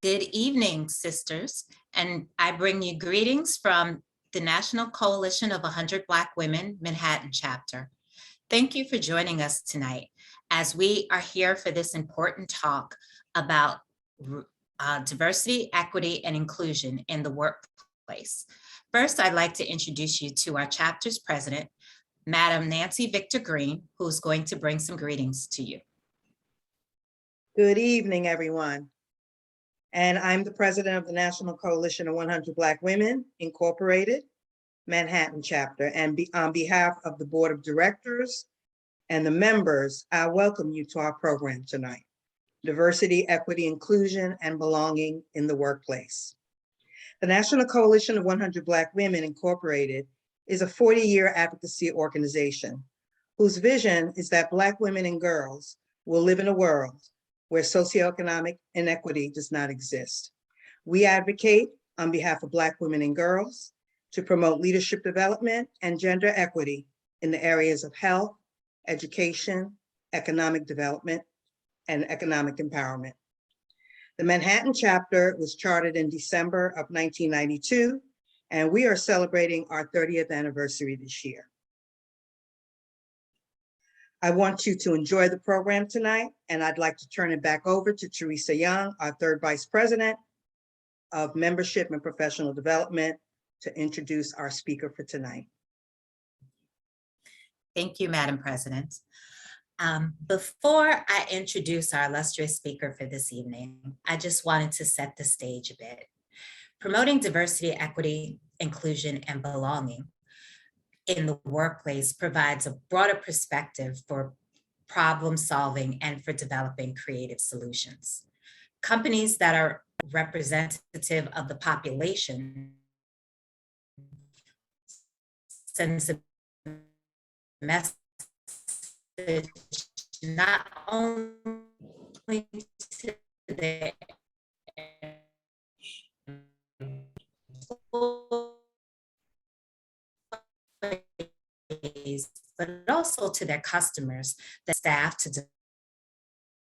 Good evening, sisters, and I bring you greetings from the National Coalition of 100 Black Women, Manhattan Chapter. Thank you for joining us tonight as we are here for this important talk about diversity, equity, and inclusion in the workplace. First, I'd like to introduce you to our chapter's president, Madam Nancy Victor Green, who's going to bring some greetings to you. Good evening, everyone. And I'm the president of the National Coalition of 100 Black Women, Incorporated, Manhattan Chapter. And on behalf of the Board of Directors and the members, I welcome you to our program tonight, Diversity, Equity, Inclusion, and Belonging in the Workplace. The National Coalition of 100 Black Women, Incorporated is a 40-year advocacy organization whose vision is that Black women and girls will live in a world where socioeconomic inequity does not exist. We advocate on behalf of Black women and girls to promote leadership development and gender equity in the areas of health, education, economic development, and economic empowerment. The Manhattan chapter was chartered in December of 1992, and we are celebrating our 30th anniversary this year. I want you to enjoy the program tonight, and I'd like to turn it back over to Teresa Young, our third vice president of Membership and Professional Development, to introduce our speaker for tonight. Thank you, Madam President. Before I introduce our illustrious speaker for this evening, I just wanted to set the stage a bit. Promoting diversity, equity, inclusion, and belonging in the workplace provides a broader perspective for problem solving and for developing creative solutions. Companies that are representative of the population sends a message not only to the but also to their customers, the staff, to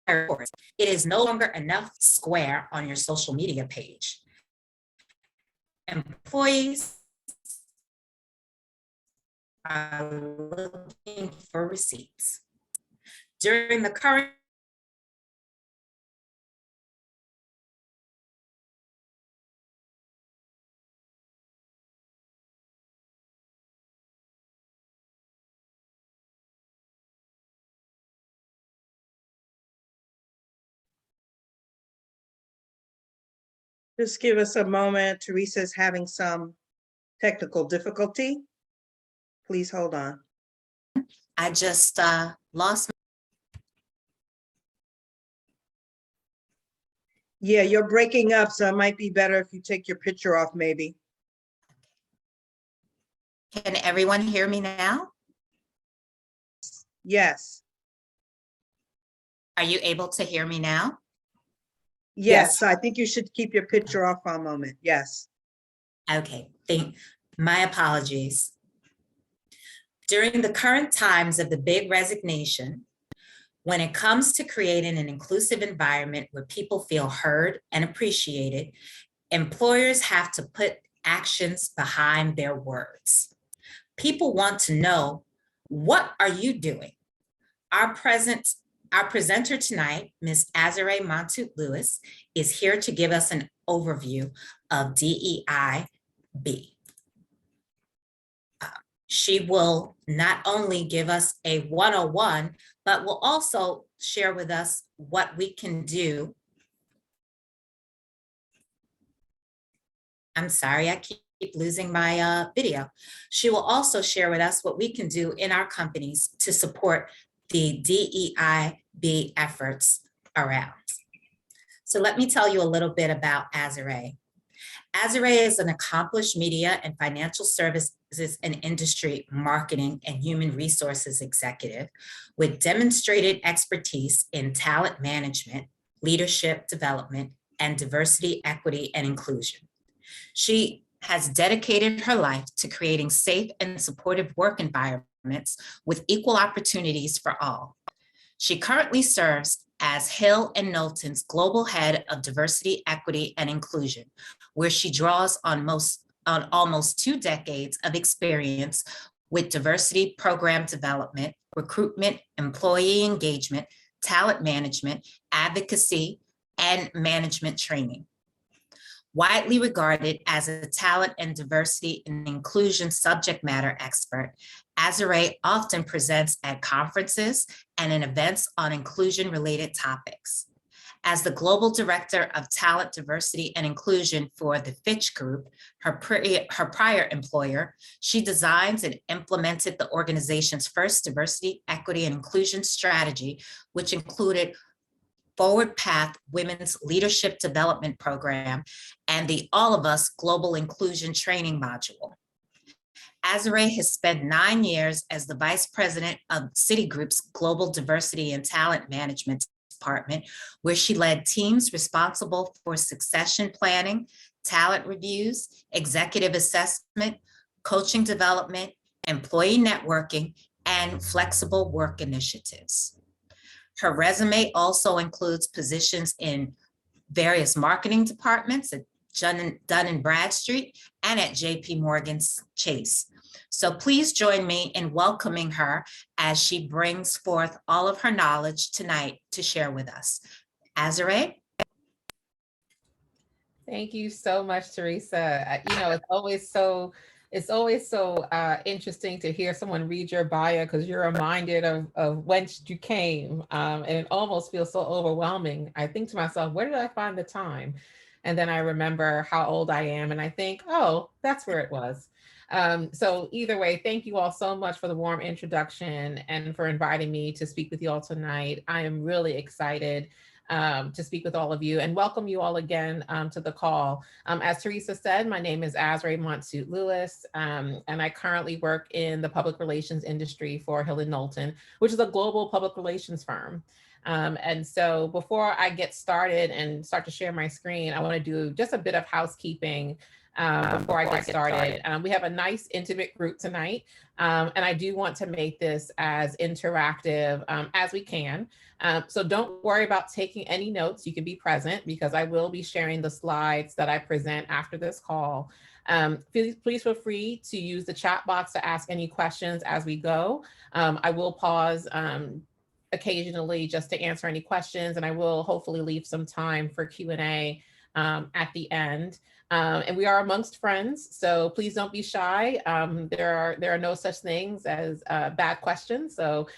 it is no longer enough square on your social media page. Employees are looking for receipts. During the current Just give us a moment. Teresa's having some technical difficulty. Please hold on. I just lost. Yeah, you're breaking up, so it might be better if you take your picture off, maybe. Can everyone hear me now? Yes. Are you able to hear me now? Yes, I think you should keep your picture off for a moment. Yes. Okay, my apologies. During the current times of the big resignation, when it comes to creating an inclusive environment where people feel heard and appreciated, employers have to put actions behind their words. People want to know, what are you doing? Our presenter tonight, Ms. Azare Montoute-Lewis, is here to give us an overview of DEIB. She will not only give us a 101, but will also share with us what we can do. I'm sorry, I keep losing my video. She will also share with us what we can do in our companies to support the DEIB efforts around. So let me tell you a little bit about Azare. Azare is an accomplished media and financial services and industry marketing and human resources executive with demonstrated expertise in talent management, leadership development, and diversity, equity, and inclusion. She has dedicated her life to creating safe and supportive work environments with equal opportunities for all. She currently serves as Hill and Knowlton's Global Head of Diversity, Equity, and Inclusion, where she draws on almost 2 decades of experience with diversity program development, recruitment, employee engagement, talent management, advocacy, and management training. Widely regarded as a talent and diversity and inclusion subject matter expert, Azare often presents at conferences and in events on inclusion-related topics. As the Global Director of Talent, Diversity, and Inclusion for the Fitch Group, her prior employer, she designs and implemented the organization's first diversity, equity, and inclusion strategy, which included Forward Path Women's Leadership Development Program and the All of Us Global Inclusion Training Module. Azare has spent 9 years as the Vice President of Citigroup's Global Diversity and Talent Management Department, where she led teams responsible for succession planning, talent reviews, executive assessment, coaching development, employee networking, and flexible work initiatives. Her resume also includes positions in various marketing departments at Dun & Bradstreet and at JP Morgan Chase. So please join me in welcoming her as she brings forth all of her knowledge tonight to share with us. Azare? Thank you so much, Teresa. You know, it's always so interesting to hear someone read your bio because you're reminded of whence you came, and it almost feels so overwhelming. I think to myself, where did I find the time? And then I remember how old I am, and I think, oh, that's where it was. So either way, thank you all so much for the warm introduction and for inviting me to speak with you all tonight. I am really excited to speak with all of you and welcome you all again to the call. As Teresa said, my name is Azare Montsuit Lewis, and I currently work in the public relations industry for Hill & Knowlton, which is a global public relations firm. And so before I get started and start to share my screen, I want to do just a bit of housekeeping before I get started. We have a nice intimate group tonight, and I do want to make this as interactive as we can. So don't worry about taking any notes. You can be present because I will be sharing the slides that I present after this call. Please feel free to use the chat box to ask any questions as we go. I will pause occasionally just to answer any questions, and I will hopefully leave some time for Q&A at the end. And we are amongst friends, so please don't be shy. There are no such things as bad questions, so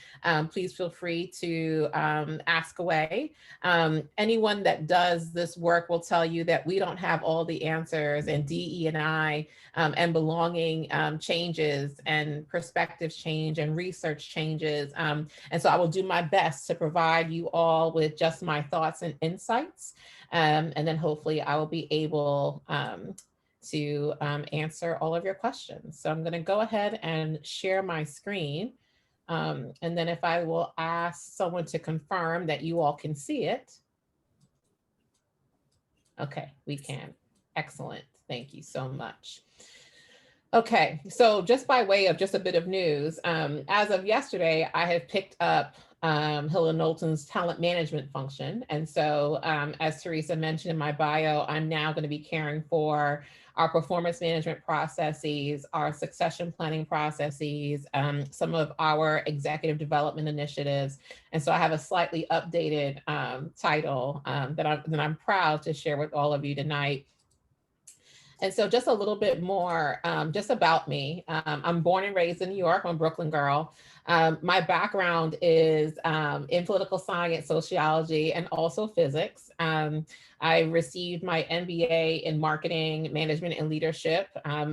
please feel free to ask away. Anyone that does this work will tell you that we don't have all the answers, and DE&I and belonging changes, and perspectives change, and research changes. And so I will do my best to provide you all with just my thoughts and insights. And then hopefully I will be able to answer all of your questions. So I'm going to go ahead and share my screen. And then if I will ask someone to confirm that you all can see it. Okay, we can. Excellent. Thank you so much. Okay, so just by way of just a bit of news, as of yesterday, I have picked up Hill & Knowlton's talent management function. And so as Teresa mentioned in my bio, I'm now going to be caring for our performance management processes, our succession planning processes, some of our executive development initiatives. And so I have a slightly updated title that I'm proud to share with all of you tonight. And so just a little bit more just about me. I'm born and raised in New York. I'm a Brooklyn girl. My background is in political science, sociology, and also physics. I received my MBA in marketing, management, and leadership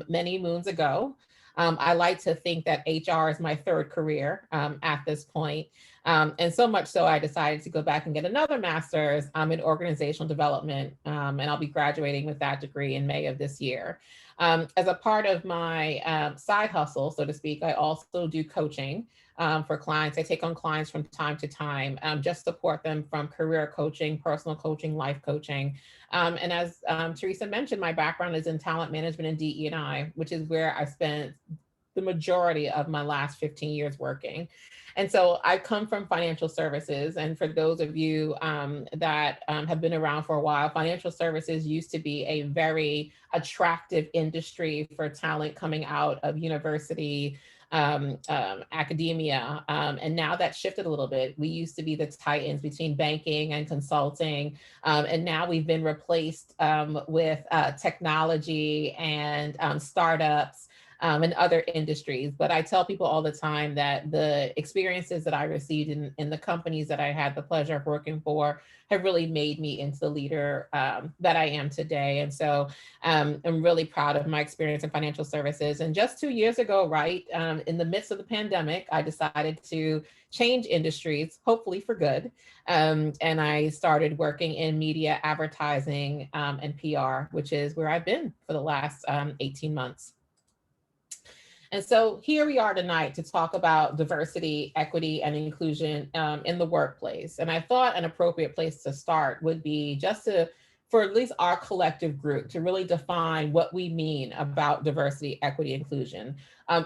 many moons ago. I like to think that HR is my third career at this point. And so much so I decided to go back and get another master's in organizational development. And I'll be graduating with that degree in May of this year. As a part of my side hustle, so to speak, I also do coaching for clients. I take on clients from time to time, just support them from career coaching, personal coaching, life coaching. And as Teresa mentioned, my background is in talent management and DE&I, which is where I spent the majority of my last 15 years working. And so I come from financial services. And for those of you that have been around for a while, financial services used to be a very attractive industry for talent coming out of university, academia. And now that's shifted a little bit. We used to be the titans between banking and consulting. And now we've been replaced with technology and startups and other industries. But I tell people all the time that the experiences that I received in the companies that I had the pleasure of working for have really made me into the leader that I am today. And so I'm really proud of my experience in financial services. And just 2 years ago, right, in the midst of the pandemic, I decided to change industries, hopefully for good. And I started working in media, advertising, and PR, which is where I've been for the last 18 months. And so here we are tonight to talk about diversity, equity, and inclusion in the workplace. And I thought an appropriate place to start would be just for at least our collective group to really define what we mean about diversity, equity, inclusion.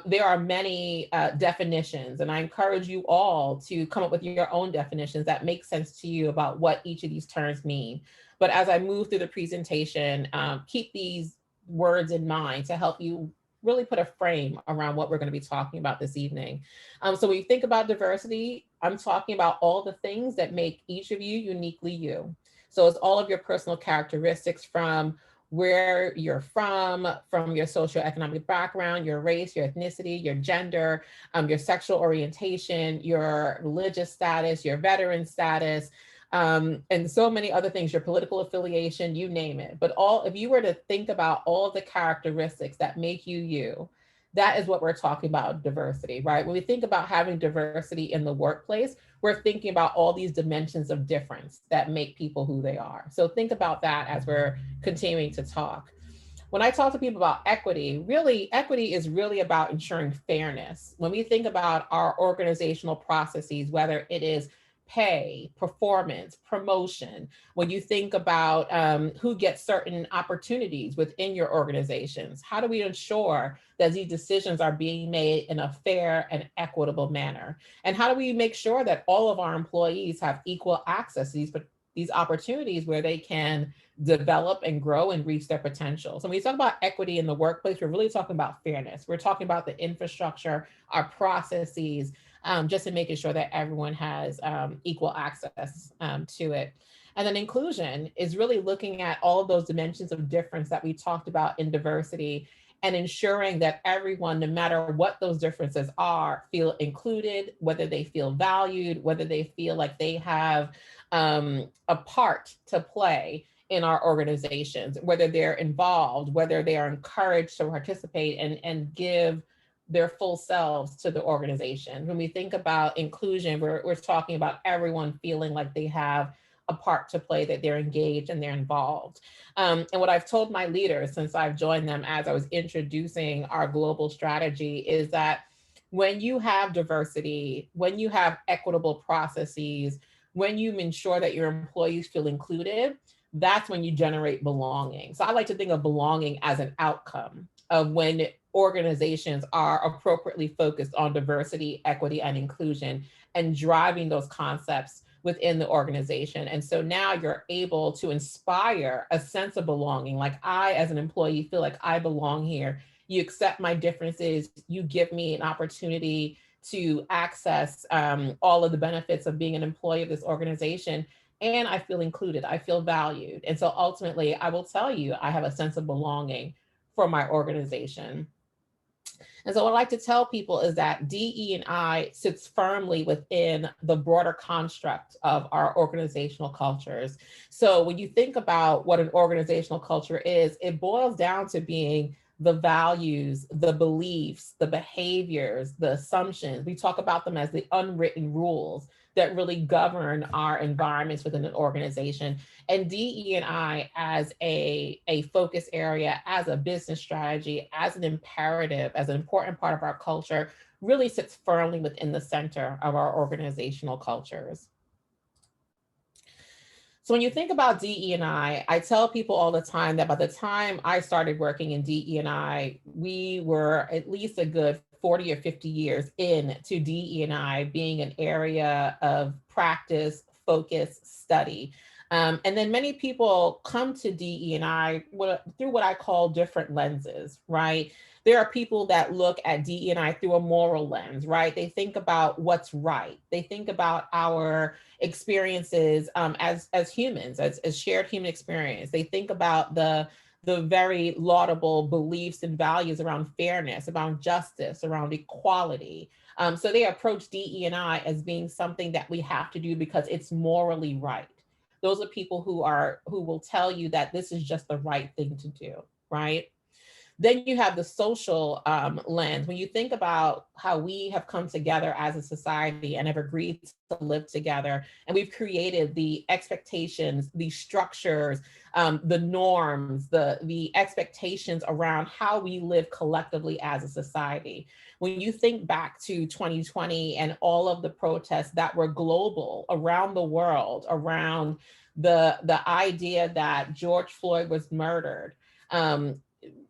There are many definitions, and I encourage you all to come up with your own definitions that make sense to you about what each of these terms mean. But as I move through the presentation, keep these words in mind to help you really put a frame around what we're going to be talking about this evening. So when you think about diversity, I'm talking about all the things that make each of you uniquely you. So it's all of your personal characteristics, from where you're from your socioeconomic background, your race, your ethnicity, your gender, your sexual orientation, your religious status, your veteran status, and so many other things, your political affiliation, you name it. But if you were to think about all of the characteristics that make you you, that is what we're talking about diversity, right? When we think about having diversity in the workplace, we're thinking about all these dimensions of difference that make people who they are. So think about that as we're continuing to talk. When I talk to people about equity, really, equity is really about ensuring fairness. When we think about our organizational processes, whether it is pay, performance, promotion, when you think about who gets certain opportunities within your organizations, how do we ensure that these decisions are being made in a fair and equitable manner? And how do we make sure that all of our employees have equal access to these opportunities where they can develop and grow and reach their potential? So when we talk about equity in the workplace, we're really talking about fairness. We're talking about the infrastructure, our processes, just in making sure that everyone has equal access to it. And then inclusion is really looking at all of those dimensions of difference that we talked about in diversity, and ensuring that everyone, no matter what those differences are, feel included, whether they feel valued, whether they feel like they have a part to play in our organizations, whether they're involved, whether they are encouraged to participate and give their full selves to the organization. When we think about inclusion, we're talking about everyone feeling like they have a part to play, that they're engaged and they're involved. And what I've told my leaders since I've joined them as I was introducing our global strategy is that when you have diversity, when you have equitable processes, when you ensure that your employees feel included, that's when you generate belonging. So I like to think of belonging as an outcome of when organizations are appropriately focused on diversity, equity, and inclusion, and driving those concepts within the organization. And so now you're able to inspire a sense of belonging. Like, I, as an employee, feel like I belong here. You accept my differences. You give me an opportunity to access all of the benefits of being an employee of this organization. And I feel included. I feel valued. And so ultimately, I will tell you, I have a sense of belonging for my organization. And so what I like to tell people is that DE&I sits firmly within the broader construct of our organizational cultures. So when you think about what an organizational culture is, it boils down to being the values, the beliefs, the behaviors, the assumptions. We talk about them as the unwritten rules that really govern our environments within an organization. And DE&I as a focus area, as a business strategy, as an imperative, as an important part of our culture, really sits firmly within the center of our organizational cultures. So when you think about DE&I, I tell people all the time that by the time I started working in DE&I, we were at least a good 40 or 50 years into DE&I being an area of practice, focus, study. And then many people come to DE&I through what I call different lenses, right? There are people that look at DE&I through a moral lens, right? They think about what's right. They think about our experiences as humans, as shared human experience. They think about the very laudable beliefs and values around fairness, around justice, around equality. So they approach DE&I as being something that we have to do because it's morally right. Those are people who will tell you that this is just the right thing to do, right? Then you have the social lens. When you think about how we have come together as a society and have agreed to live together, and we've created the expectations, the structures, the norms, the expectations around how we live collectively as a society. When you think back to 2020 and all of the protests that were global around the world, around the idea that George Floyd was murdered,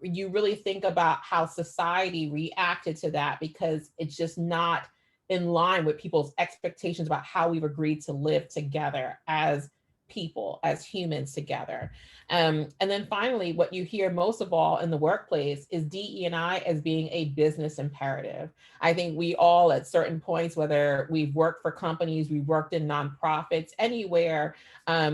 you really think about how society reacted to that because it's just not in line with people's expectations about how we've agreed to live together as people, as humans together. And then finally, what you hear most of all in the workplace is DE&I as being a business imperative. I think we all at certain points, whether we've worked for companies, we've worked in nonprofits, anywhere,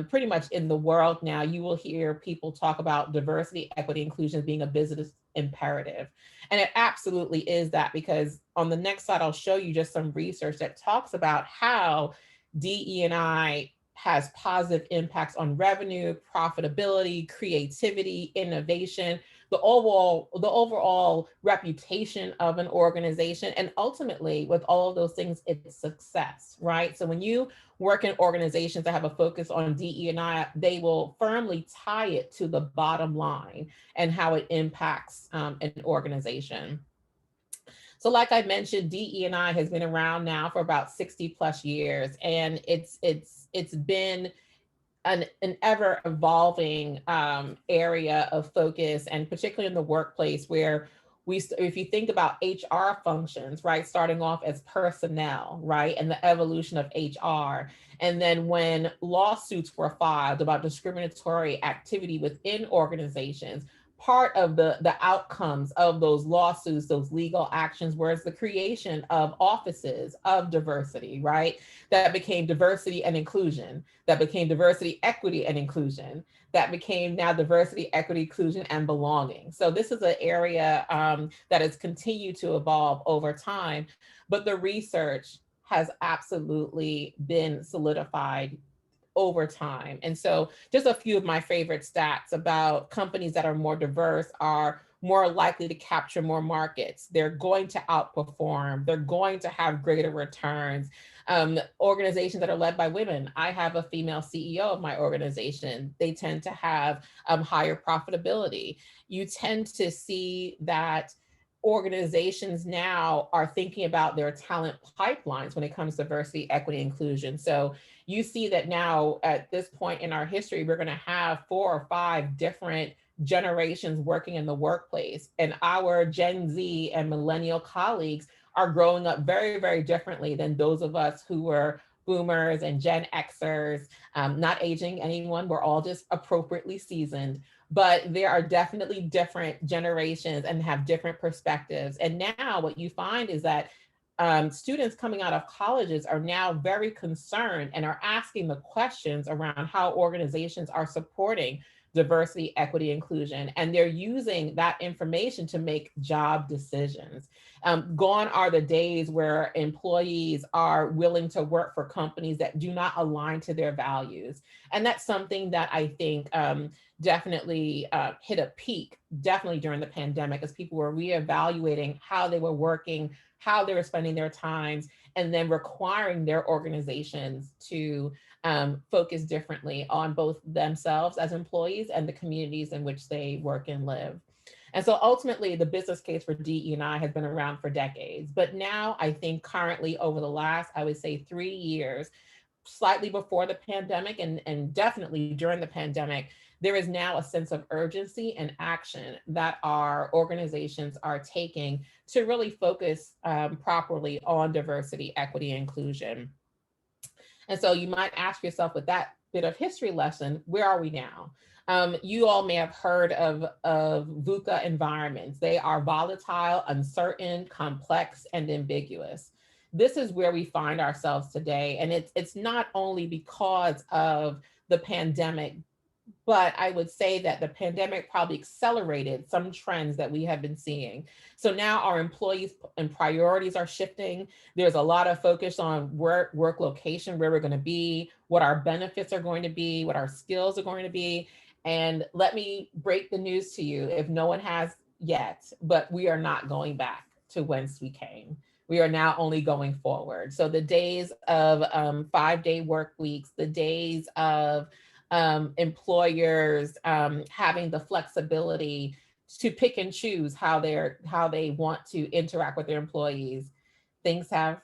pretty much in the world now, you will hear people talk about diversity, equity, inclusion being a business imperative. And it absolutely is that, because on the next slide, I'll show you just some research that talks about how DE&I has positive impacts on revenue, profitability, creativity, innovation, the overall reputation of an organization, and ultimately with all of those things, it's success, right? So when you work in organizations that have a focus on DE&I, they will firmly tie it to the bottom line and how it impacts an organization. So like I mentioned, DE&I has been around now for about 60 plus years, and it's been an ever evolving area of focus, and particularly in the workplace where if you think about HR functions, right, starting off as personnel, right, and the evolution of HR. And then when lawsuits were filed about discriminatory activity within organizations, part of the outcomes of those lawsuits, those legal actions, was the creation of offices of diversity, right? That became diversity and inclusion, that became diversity, equity, and inclusion, that became now diversity, equity, inclusion, and belonging. So this is an area that has continued to evolve over time, but the research has absolutely been solidified over time. And so just a few of my favorite stats about companies that are more diverse are more likely to capture more markets. They're going to outperform. They're going to have greater returns. Organizations that are led by women. I have a female CEO of my organization. They tend to have higher profitability. You tend to see that organizations now are thinking about their talent pipelines when it comes to diversity, equity, inclusion. So you see that now at this point in our history, we're going to have 4 or 5 different generations working in the workplace. And our Gen Z and millennial colleagues are growing up very, very differently than those of us who were boomers and Gen Xers. Not aging anyone, we're all just appropriately seasoned. But there are definitely different generations and have different perspectives. And now what you find is that students coming out of colleges are now very concerned and are asking the questions around how organizations are supporting diversity, equity, inclusion, and they're using that information to make job decisions. Gone are the days where employees are willing to work for companies that do not align to their values. And that's something that I think definitely hit a peak, definitely during the pandemic, as people were reevaluating how they were working, how they were spending their times, and then requiring their organizations to focus differently on both themselves as employees and the communities in which they work and live. And so ultimately, the business case for DE&I has been around for decades. But now I think currently over the last, I would say 3 years, slightly before the pandemic and definitely during the pandemic, there is now a sense of urgency and action that our organizations are taking to really focus properly on diversity, equity, and inclusion. And so you might ask yourself, with that bit of history lesson, where are we now? You all may have heard of VUCA environments. They are volatile, uncertain, complex, and ambiguous. This is where we find ourselves today. And it's not only because of the pandemic, but I would say that the pandemic probably accelerated some trends that we have been seeing. So now our employees and priorities are shifting. There's a lot of focus on work location, where we're going to be, what our benefits are going to be, what our skills are going to be. And let me break the news to you, if no one has yet, but we are not going back to whence we came. We are now only going forward. So the days of 5-day work weeks, the days of employers having the flexibility to pick and choose how they want to interact with their employees, things have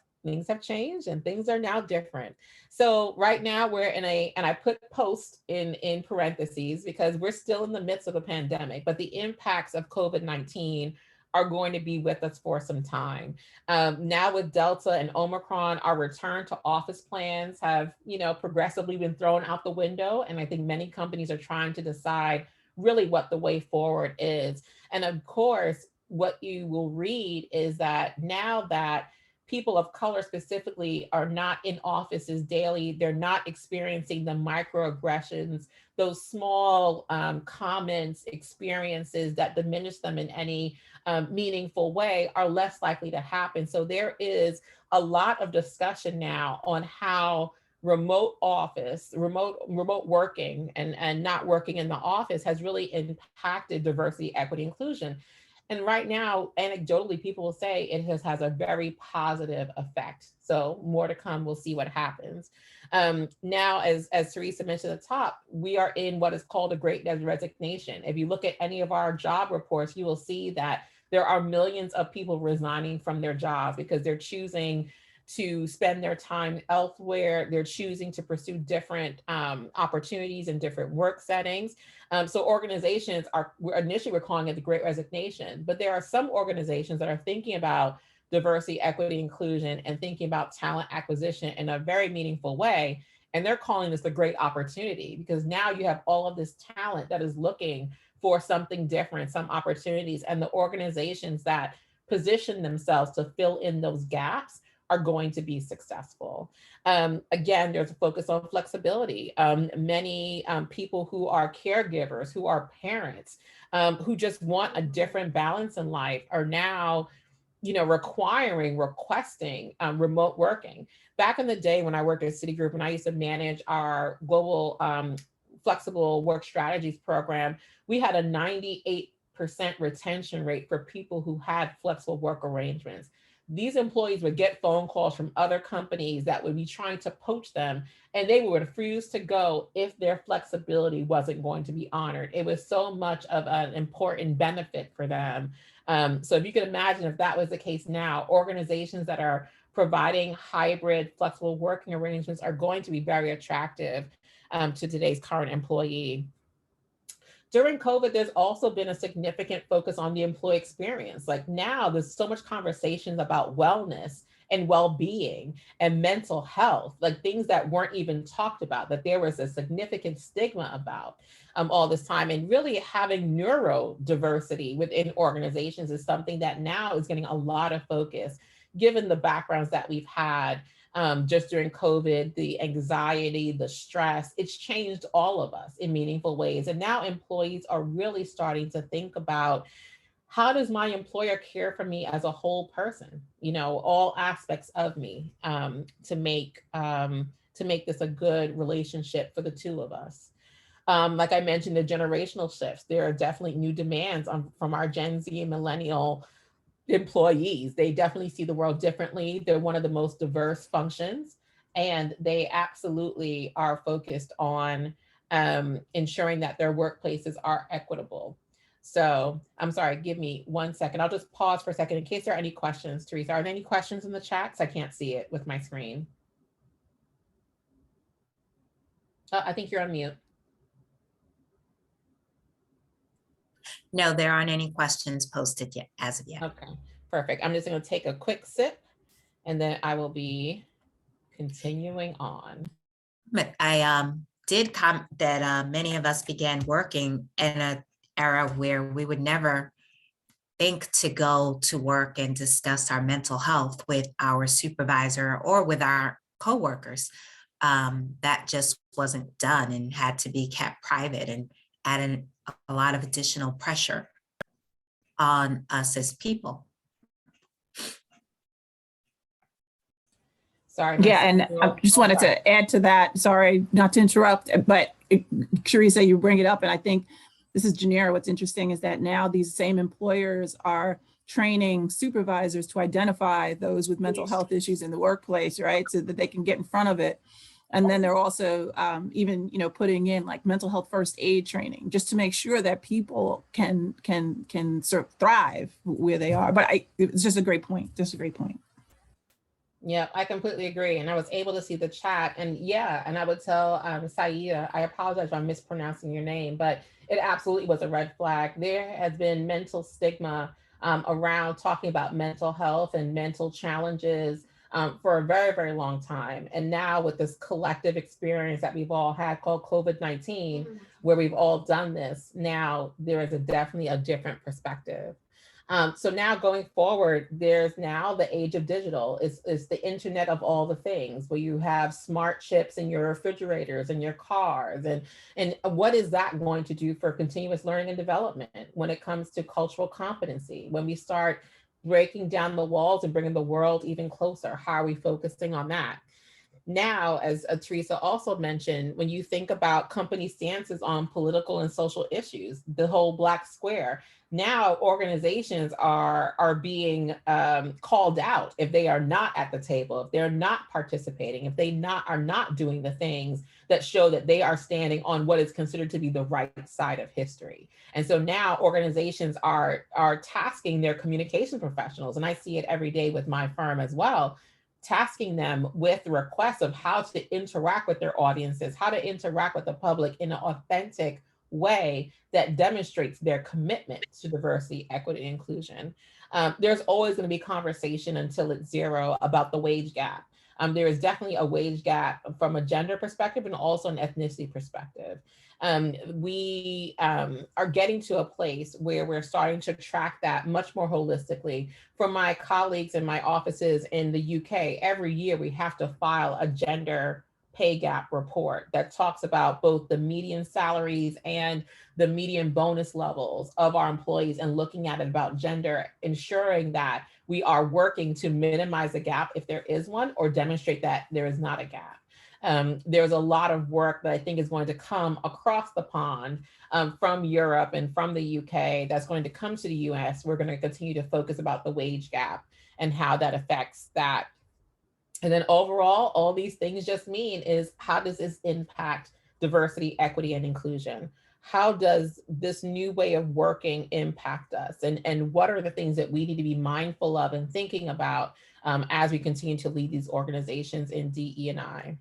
changed and things are now different. So right now we're in and I put post in parentheses because we're still in the midst of a pandemic, but the impacts of COVID-19 are going to be with us for some time. Now with Delta and Omicron, our return to office plans have, progressively been thrown out the window. And I think many companies are trying to decide really what the way forward is. And of course, what you will read is that now that people of color specifically are not in offices daily, they're not experiencing the microaggressions, those small comments, experiences that diminish them in any meaningful way, are less likely to happen. So there is a lot of discussion now on how remote working and not working in the office has really impacted diversity, equity, inclusion. And right now, anecdotally, people will say it has a very positive effect. So more to come, we'll see what happens. Now, as Teresa mentioned at the top, we are in what is called a great resignation. If you look at any of our job reports, you will see that there are millions of people resigning from their jobs because they're choosing to spend their time elsewhere. They're choosing to pursue different opportunities in different work settings. So organizations initially we're calling it the Great Resignation, but there are some organizations that are thinking about diversity, equity, inclusion, and thinking about talent acquisition in a very meaningful way. And they're calling this the great opportunity because now you have all of this talent that is looking for something different, some opportunities, and the organizations that position themselves to fill in those gaps are going to be successful. Again, there's a focus on flexibility. Many people who are caregivers, who are parents, who just want a different balance in life are now, requesting remote working. Back in the day when I worked at Citigroup and I used to manage our global flexible work strategies program, we had a 98% retention rate for people who had flexible work arrangements. These employees would get phone calls from other companies that would be trying to poach them, and they would refuse to go if their flexibility wasn't going to be honored. It was so much of an important benefit for them. So if you can imagine if that was the case now, organizations that are providing hybrid flexible working arrangements are going to be very attractive to today's current employee. During COVID, there's also been a significant focus on the employee experience. Like now, there's so much conversations about wellness and well-being and mental health, like things that weren't even talked about, that there was a significant stigma about all this time. And really having neurodiversity within organizations is something that now is getting a lot of focus, given the backgrounds that we've had just during COVID, the anxiety, the stress, it's changed all of us in meaningful ways. And now employees are really starting to think about, how does my employer care for me as a whole person? All aspects of me to make this a good relationship for the two of us. Like I mentioned, the generational shifts, there are definitely new demands from our Gen Z and millennial employees. They definitely see the world differently. They're one of the most diverse functions, and they absolutely are focused on ensuring that their workplaces are equitable. So I'm sorry, give me 1 second. I'll just pause for a second in case there are any questions. Teresa, are there any questions in the chat? 'Cause I can't see it with my screen. I think you're on mute. No, there aren't any questions posted yet, as of yet. Okay, perfect. I'm just going to take a quick sip and then I will be continuing on. But I did comment that many of us began working in an era where we would never think to go to work and discuss our mental health with our supervisor or with our coworkers. That just wasn't done and had to be kept private, and added a lot of additional pressure on us as people. Sorry. Yeah, and I just wanted to add to that. Sorry, not to interrupt, but Teresa, you bring it up, and I think this is Janera. What's interesting is that now these same employers are training supervisors to identify those with mental health issues in the workplace, right? So that they can get in front of it. And then they're also even, putting in like mental health first aid training, just to make sure that people can sort of thrive where they are. But it's just a great point. Just a great point. Yeah, I completely agree. And I was able to see the chat, and yeah, and I would tell Saida, I apologize if I'm mispronouncing your name, but it absolutely was a red flag. There has been mental stigma around talking about mental health and mental challenges for a very, very long time. And now with this collective experience that we've all had called COVID-19, where we've all done this, now there is definitely a different perspective. So now going forward, there's now the age of digital. It's the internet of all the things, where you have smart chips in your refrigerators and your cars. And what is that going to do for continuous learning and development when it comes to cultural competency? When we start breaking down the walls and bringing the world even closer, how are we focusing on that? Now, as Teresa also mentioned, when you think about company stances on political and social issues, the whole Black Square, now organizations are being called out if they are not at the table, if they're not participating, if they are not doing the things that show that they are standing on what is considered to be the right side of history. And so now organizations are tasking their communication professionals, and I see it every day with my firm as well, tasking them with requests of how to interact with their audiences, how to interact with the public in an authentic way that demonstrates their commitment to diversity, equity, and inclusion. There's always going to be conversation until it's zero about the wage gap. There is definitely a wage gap from a gender perspective and also an ethnicity perspective. We are getting to a place where we're starting to track that much more holistically. For my colleagues in my offices in the UK, every year we have to file a gender pay gap report that talks about both the median salaries and the median bonus levels of our employees, and looking at it about gender, ensuring that we are working to minimize the gap if there is one, or demonstrate that there is not a gap. There's a lot of work that I think is going to come across the pond from Europe and from the UK that's going to come to the US. We're going to continue to focus about the wage gap and how that affects that. And then overall, all these things just mean is, how does this impact diversity, equity, and inclusion? How does this new way of working impact us? And what are the things that we need to be mindful of and thinking about as we continue to lead these organizations in DE&I?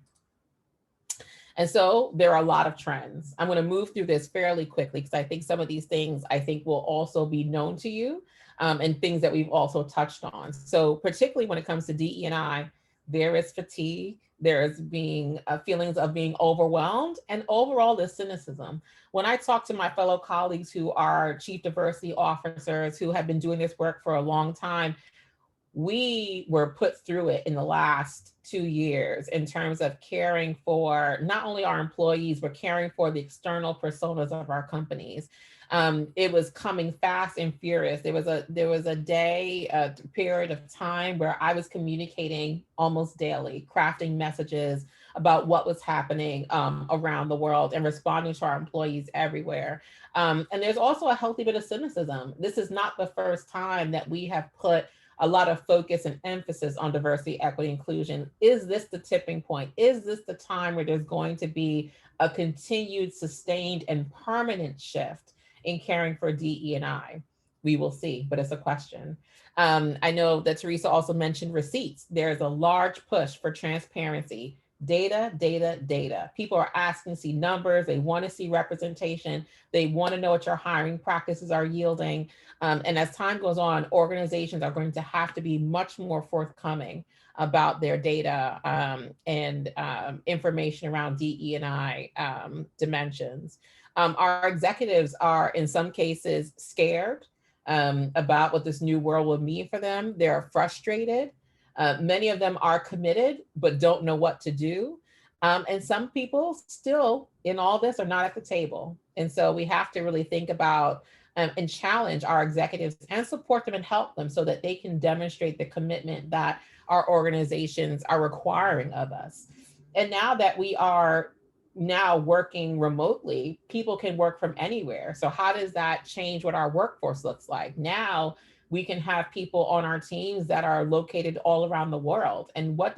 And so there are a lot of trends. I'm going to move through this fairly quickly because I think some of these things I think will also be known to you and things that we've also touched on. So particularly when it comes to DE&I, there is fatigue, there is being feelings of being overwhelmed, and overall there's cynicism. When I talk to my fellow colleagues who are chief diversity officers who have been doing this work for a long time, we were put through it in the last 2 years in terms of caring for not only our employees, but caring for the external personas of our companies. It was coming fast and furious. There was a day, a period of time where I was communicating almost daily, crafting messages about what was happening around the world and responding to our employees everywhere. And there's also a healthy bit of cynicism. This is not the first time that we have put a lot of focus and emphasis on diversity, equity, inclusion. Is this the tipping point? Is this the time where there's going to be a continued, sustained, and permanent shift in caring for DE&I? We will see, but it's a question. I know that Teresa also mentioned receipts. There's a large push for transparency, Data, data, data. People are asking to see numbers. They want to see representation. They want to know what your hiring practices are yielding. And as time goes on, organizations are going to have to be much more forthcoming about their data and information around DE&I dimensions. Our executives are, in some cases, scared about what this new world will mean for them. They're frustrated. Many of them are committed, but don't know what to do. And some people still in all this are not at the table. And so we have to really think about and challenge our executives and support them and help them so that they can demonstrate the commitment that our organizations are requiring of us. And now that we are now working remotely, people can work from anywhere. So how does that change what our workforce looks like? Now we can have people on our teams that are located all around the world. And what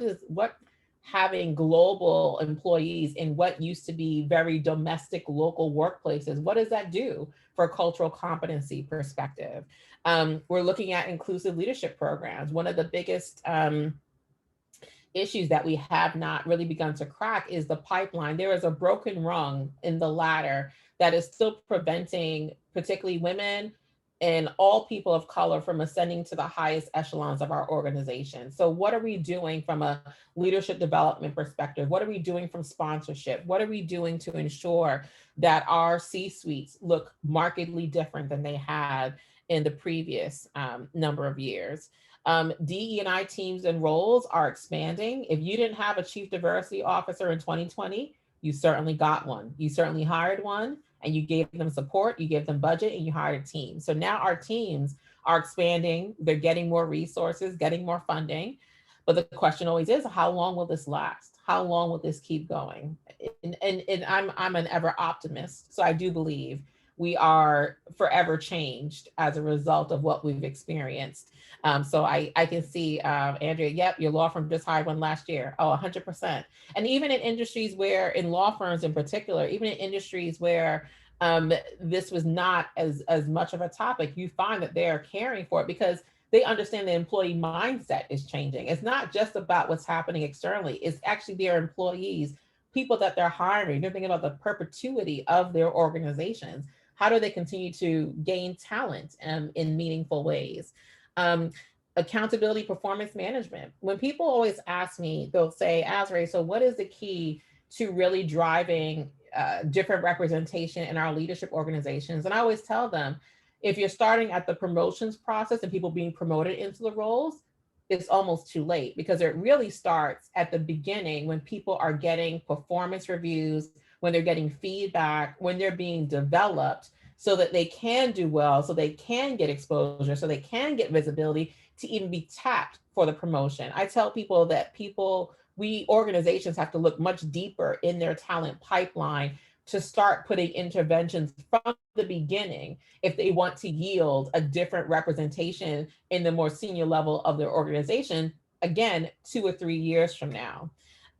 having global employees in what used to be very domestic local workplaces, what does that do for a cultural competency perspective? We're looking at inclusive leadership programs. One of the biggest issues that we have not really begun to crack is the pipeline. There is a broken rung in the ladder that is still preventing particularly women and all people of color from ascending to the highest echelons of our organization. So what are we doing from a leadership development perspective? What are we doing from sponsorship? What are we doing to ensure that our C-suites look markedly different than they had in the previous number of years? DE&I teams and roles are expanding. If you didn't have a chief diversity officer in 2020, you certainly got one. You certainly hired one and you gave them support, you gave them budget, and you hired a team. So now our teams are expanding. They're getting more resources, getting more funding. But the question always is, how long will this last? How long will this keep going? And I'm an ever optimist. So I do believe we are forever changed as a result of what we've experienced. So I can see, Andrea, yep, your law firm just hired one last year. Oh, 100%. And even in industries where, in law firms in particular, even in industries where this was not as much of a topic, you find that they're caring for it because they understand the employee mindset is changing. It's not just about what's happening externally. It's actually their employees, people that they're hiring. They're thinking about the perpetuity of their organizations. How do they continue to gain talent in meaningful ways? Accountability, performance management. When people always ask me, they'll say, Azrae, so what is the key to really driving different representation in our leadership organizations? And I always tell them, if you're starting at the promotions process and people being promoted into the roles, it's almost too late because it really starts at the beginning when people are getting performance reviews, when they're getting feedback, when they're being developed so that they can do well, so they can get exposure, so they can get visibility to even be tapped for the promotion. I tell people that organizations have to look much deeper in their talent pipeline to start putting interventions from the beginning if they want to yield a different representation in the more senior level of their organization, again, 2 or 3 years from now.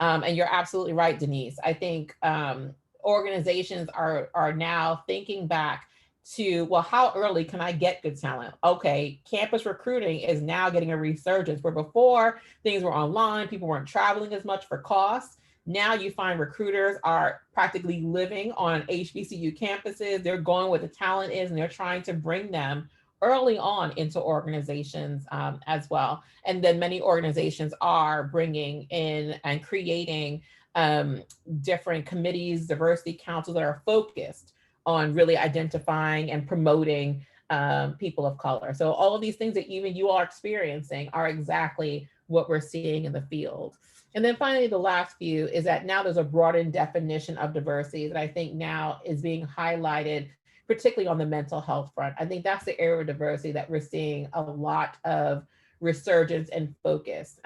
And you're absolutely right, Denise. I think organizations are now thinking back to, well, how early can I get good talent? Okay, campus recruiting is now getting a resurgence where before things were online, people weren't traveling as much for costs. Now you find recruiters are practically living on HBCU campuses. They're going where the talent is and they're trying to bring them early on into organizations as well. And then many organizations are bringing in and creating different committees, diversity councils that are focused on really identifying and promoting people of color. So all of these things that even you are experiencing are exactly what we're seeing in the field. And then finally, the last few is that now there's a broadened definition of diversity that I think now is being highlighted, particularly on the mental health front. I think that's the area of diversity that we're seeing a lot of resurgence and focus.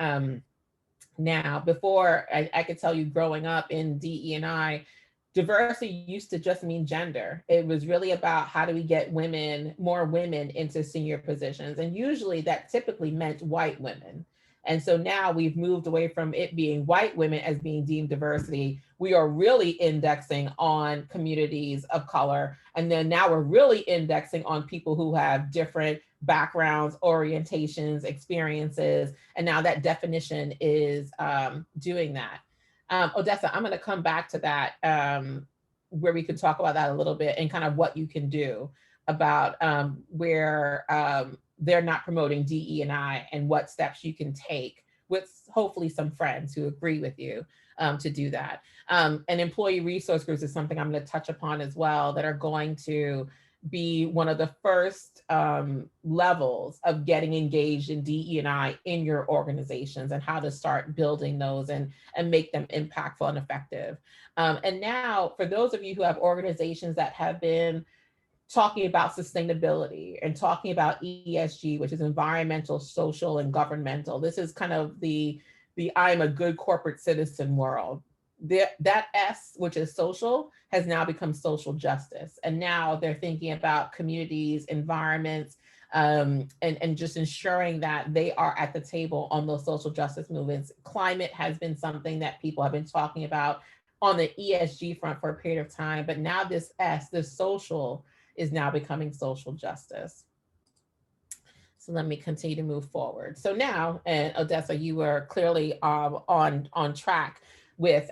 Now, before I could tell you growing up in DE&I, diversity used to just mean gender. It was really about how do we get more women into senior positions. And usually that typically meant white women. And so now we've moved away from it being white women as being deemed diversity. We are really indexing on communities of color. And then now we're really indexing on people who have different backgrounds, orientations, experiences. And now that definition is doing that. Odessa, I'm going to come back to that, where we can talk about that a little bit and kind of what you can do about where they're not promoting DE&I and what steps you can take with hopefully some friends who agree with you to do that. And employee resource groups is something I'm going to touch upon as well, that are going to be one of the first levels of getting engaged in DE&I in your organizations, and how to start building those and make them impactful and effective. And now, for those of you who have organizations that have been talking about sustainability and talking about ESG, which is environmental, social, and governmental, this is kind of the I'm a good corporate citizen world. That S, which is social, has now become social justice. And now they're thinking about communities, environments, and just ensuring that they are at the table on those social justice movements. Climate has been something that people have been talking about on the ESG front for a period of time, but now this S, this social, is now becoming social justice. So let me continue to move forward. So now, and Odessa, you were clearly on track with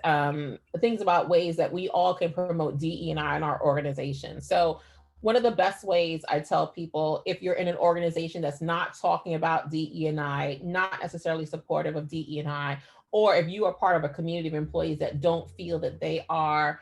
things about ways that we all can promote DE&I in our organization. So one of the best ways I tell people, if you're in an organization that's not talking about DE&I, not necessarily supportive of DE&I, or if you are part of a community of employees that don't feel that they are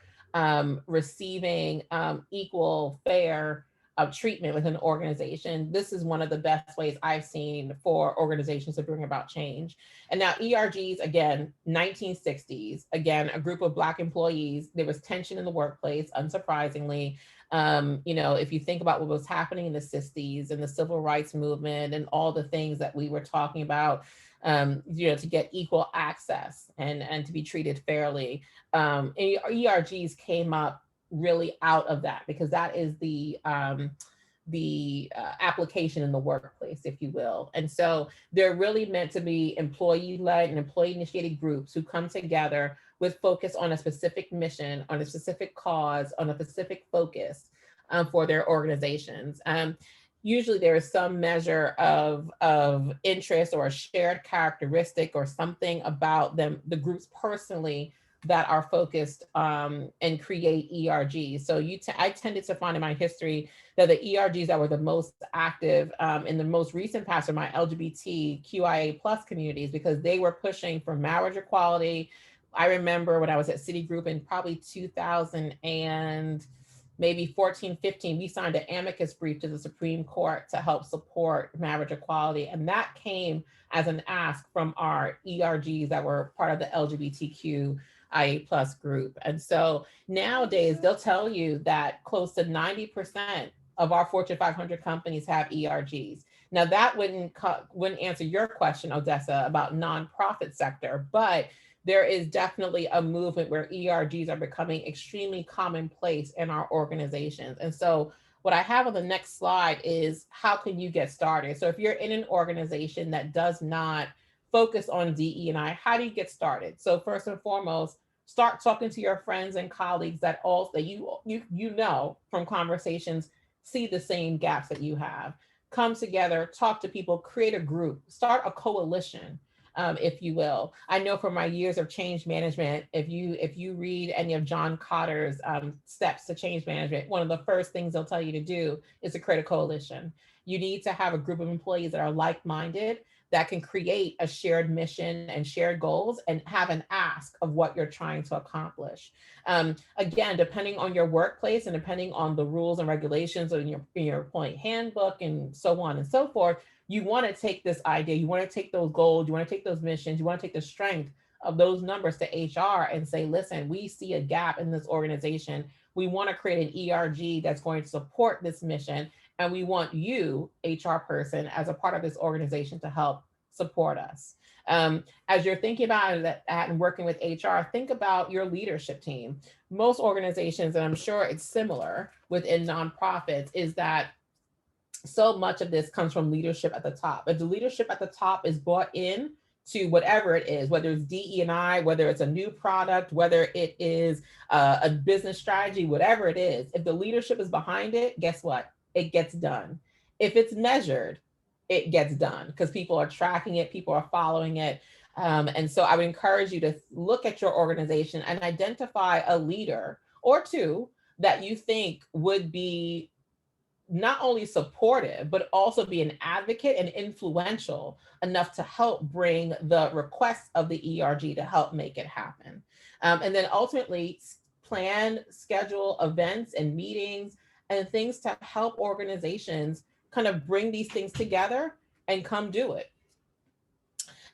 receiving equal, fair treatment within an organization, this is one of the best ways I've seen for organizations to bring about change. And now ERGs, again, 1960s, again, a group of Black employees, there was tension in the workplace, unsurprisingly. You know, if you think about what was happening in the 60s and the civil rights movement and all the things that we were talking about, you know, to get equal access and to be treated fairly, ERGs came up really out of that, because that is the application in the workplace, if you will. And so they're really meant to be employee-led and employee-initiated groups who come together with focus on a specific mission, on a specific cause, on a specific focus for their organizations. Usually there is some measure of interest or a shared characteristic or something about them, the groups personally, that are focused and create ERGs. So I tended to find in my history that the ERGs that were the most active in the most recent past are my LGBTQIA+ communities, because they were pushing for marriage equality. I remember when I was at Citigroup in probably 2000 and maybe 14, 15, we signed an amicus brief to the Supreme Court to help support marriage equality. And that came as an ask from our ERGs that were part of the LGBTQIA+ group. And so nowadays they'll tell you that close to 90% of our Fortune 500 companies have ERGs. Now that wouldn't answer your question, Odessa, about nonprofit sector, but there is definitely a movement where ERGs are becoming extremely commonplace in our organizations. And so what I have on the next slide is how can you get started? So if you're in an organization that does not focus on DE&I, how do you get started? So first and foremost, start talking to your friends and colleagues that you know from conversations see the same gaps that you have. Come together, talk to people, create a group, start a coalition. If you will. I know from my years of change management, if you read any of John Cotter's steps to change management, one of the first things they'll tell you to do is to create a coalition. You need to have a group of employees that are like-minded, that can create a shared mission and shared goals and have an ask of what you're trying to accomplish. Again, depending on your workplace and depending on the rules and regulations in your employee handbook and so on and so forth, you want to take this idea, you want to take those goals, you want to take those missions, you want to take the strength of those numbers to HR and say, listen, we see a gap in this organization. We want to create an ERG that's going to support this mission. And we want you, HR person, as a part of this organization to help support us. As you're thinking about that and working with HR, think about your leadership team. Most organizations, and I'm sure it's similar within nonprofits, is that so much of this comes from leadership at the top. If the leadership at the top is bought in to whatever it is, whether it's DE&I, whether it's a new product, whether it is a business strategy, whatever it is, if the leadership is behind it, guess what? It gets done. If it's measured, it gets done because people are tracking it, people are following it. And so I would encourage you to look at your organization and identify a leader or two that you think would be not only supportive, but also be an advocate and influential enough to help bring the requests of the ERG to help make it happen. And then ultimately plan, schedule events and meetings and things to help organizations kind of bring these things together and come do it.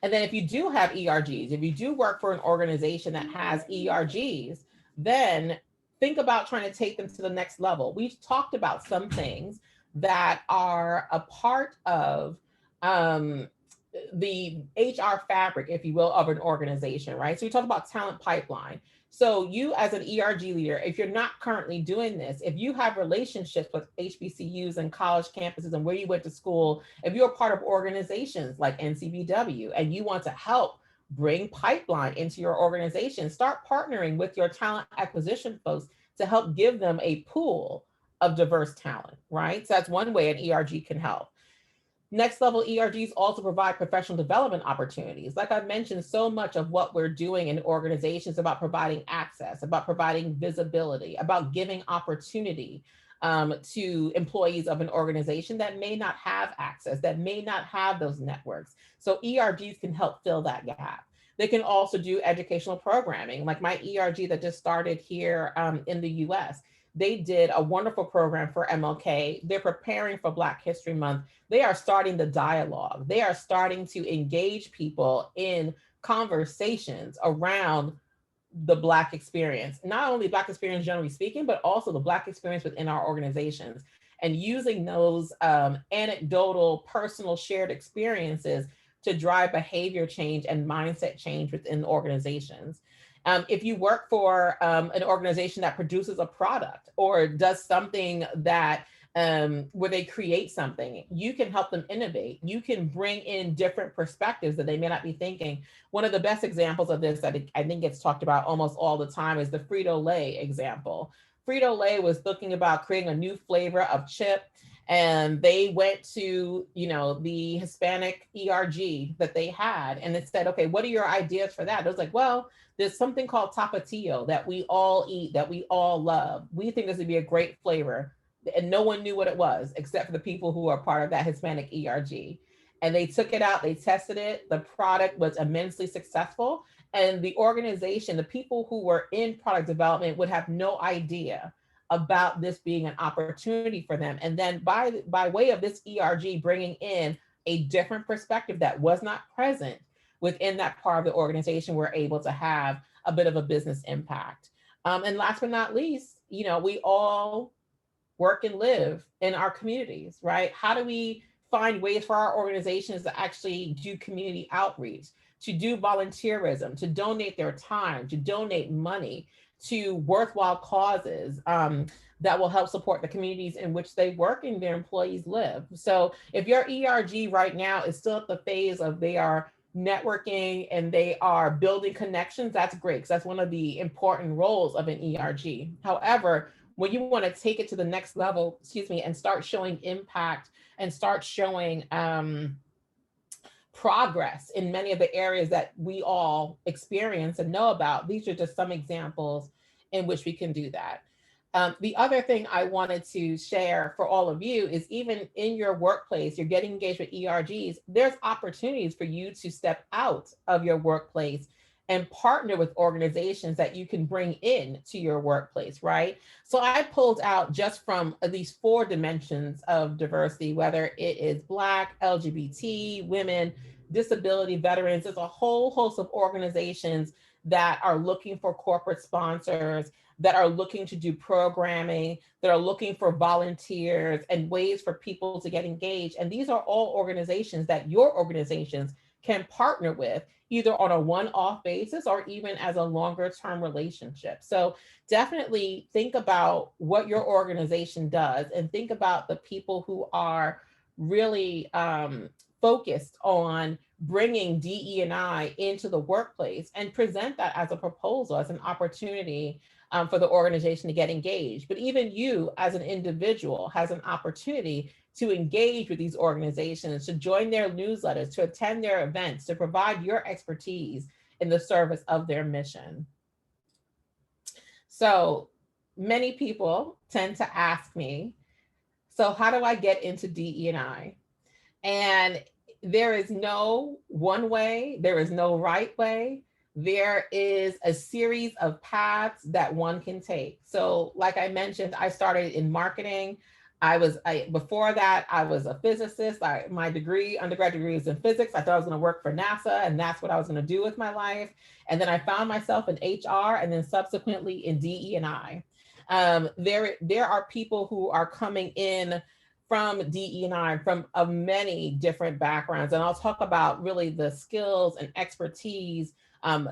And then if you do have ERGs, if you do work for an organization that has ERGs, then think about trying to take them to the next level. We've talked about some things that are a part of the HR fabric, if you will, of an organization, right? So we talked about talent pipeline. So you as an ERG leader, if you're not currently doing this, if you have relationships with HBCUs and college campuses and where you went to school, if you're a part of organizations like NCBW and you want to help bring pipeline into your organization, start partnering with your talent acquisition folks to help give them a pool of diverse talent, right? So that's one way an ERG can help. Next level ERGs also provide professional development opportunities. Like I mentioned, so much of what we're doing in organizations about providing access, about providing visibility, about giving opportunity to employees of an organization that may not have access, that may not have those networks. So ERGs can help fill that gap. They can also do educational programming, like my ERG that just started here in the US. They did a wonderful program for MLK. They're preparing for Black History Month. They are starting the dialogue. They are starting to engage people in conversations around the Black experience, not only Black experience generally speaking, but also the Black experience within our organizations, and using those anecdotal, personal, shared experiences to drive behavior change and mindset change within organizations. If you work for an organization that produces a product or does something that where they create something, you can help them innovate. You can bring in different perspectives that they may not be thinking. One of the best examples of this that I think gets talked about almost all the time is the Frito-Lay example. Frito-Lay was looking about creating a new flavor of chip, and they went to, the Hispanic ERG that they had, and it said, okay, what are your ideas for that? It was like, well, there's something called Tapatio that we all eat, that we all love. We think this would be a great flavor. And no one knew what it was except for the people who are part of that Hispanic ERG. And they took it out, they tested it. The product was immensely successful. And the organization, the people who were in product development would have no idea about this being an opportunity for them. And then by way of this ERG bringing in a different perspective that was not present within that part of the organization, we're able to have a bit of a business impact. And last but not least, we all work and live in our communities, right? How do we find ways for our organizations to actually do community outreach, to do volunteerism, to donate their time, to donate money to worthwhile causes that will help support the communities in which they work and their employees live? So if your ERG right now is still at the phase of they are networking and they are building connections, that's great, because that's one of the important roles of an ERG. However, when you want to take it to the next level, and start showing impact and start showing progress in many of the areas that we all experience and know about, these are just some examples in which we can do that. The other thing I wanted to share for all of you is, even in your workplace, you're getting engaged with ERGs, there's opportunities for you to step out of your workplace and partner with organizations that you can bring in to your workplace, right? So I pulled out just from at least 4 dimensions of diversity, whether it is Black, LGBT, women, disability, veterans. There's a whole host of organizations that are looking for corporate sponsors, that are looking to do programming, that are looking for volunteers and ways for people to get engaged. And these are all organizations that your organizations can partner with, either on a one-off basis or even as a longer-term relationship. So definitely think about what your organization does and think about the people who are really focused on bringing DE&I into the workplace, and present that as a proposal, as an opportunity for the organization to get engaged. But even you as an individual has an opportunity to engage with these organizations, to join their newsletters, to attend their events, to provide your expertise in the service of their mission. So many people tend to ask me, so how do I get into DE&I? And there is no one way, there is no right way. There is a series of paths that one can take. So like I mentioned, I started in marketing. Before that, I was a physicist. My undergrad degree was in physics. I thought I was going to work for NASA, and that's what I was going to do with my life. And then I found myself in HR, and then subsequently in DE&I. There are people who are coming in from DE&I from many different backgrounds, and I'll talk about really the skills and expertise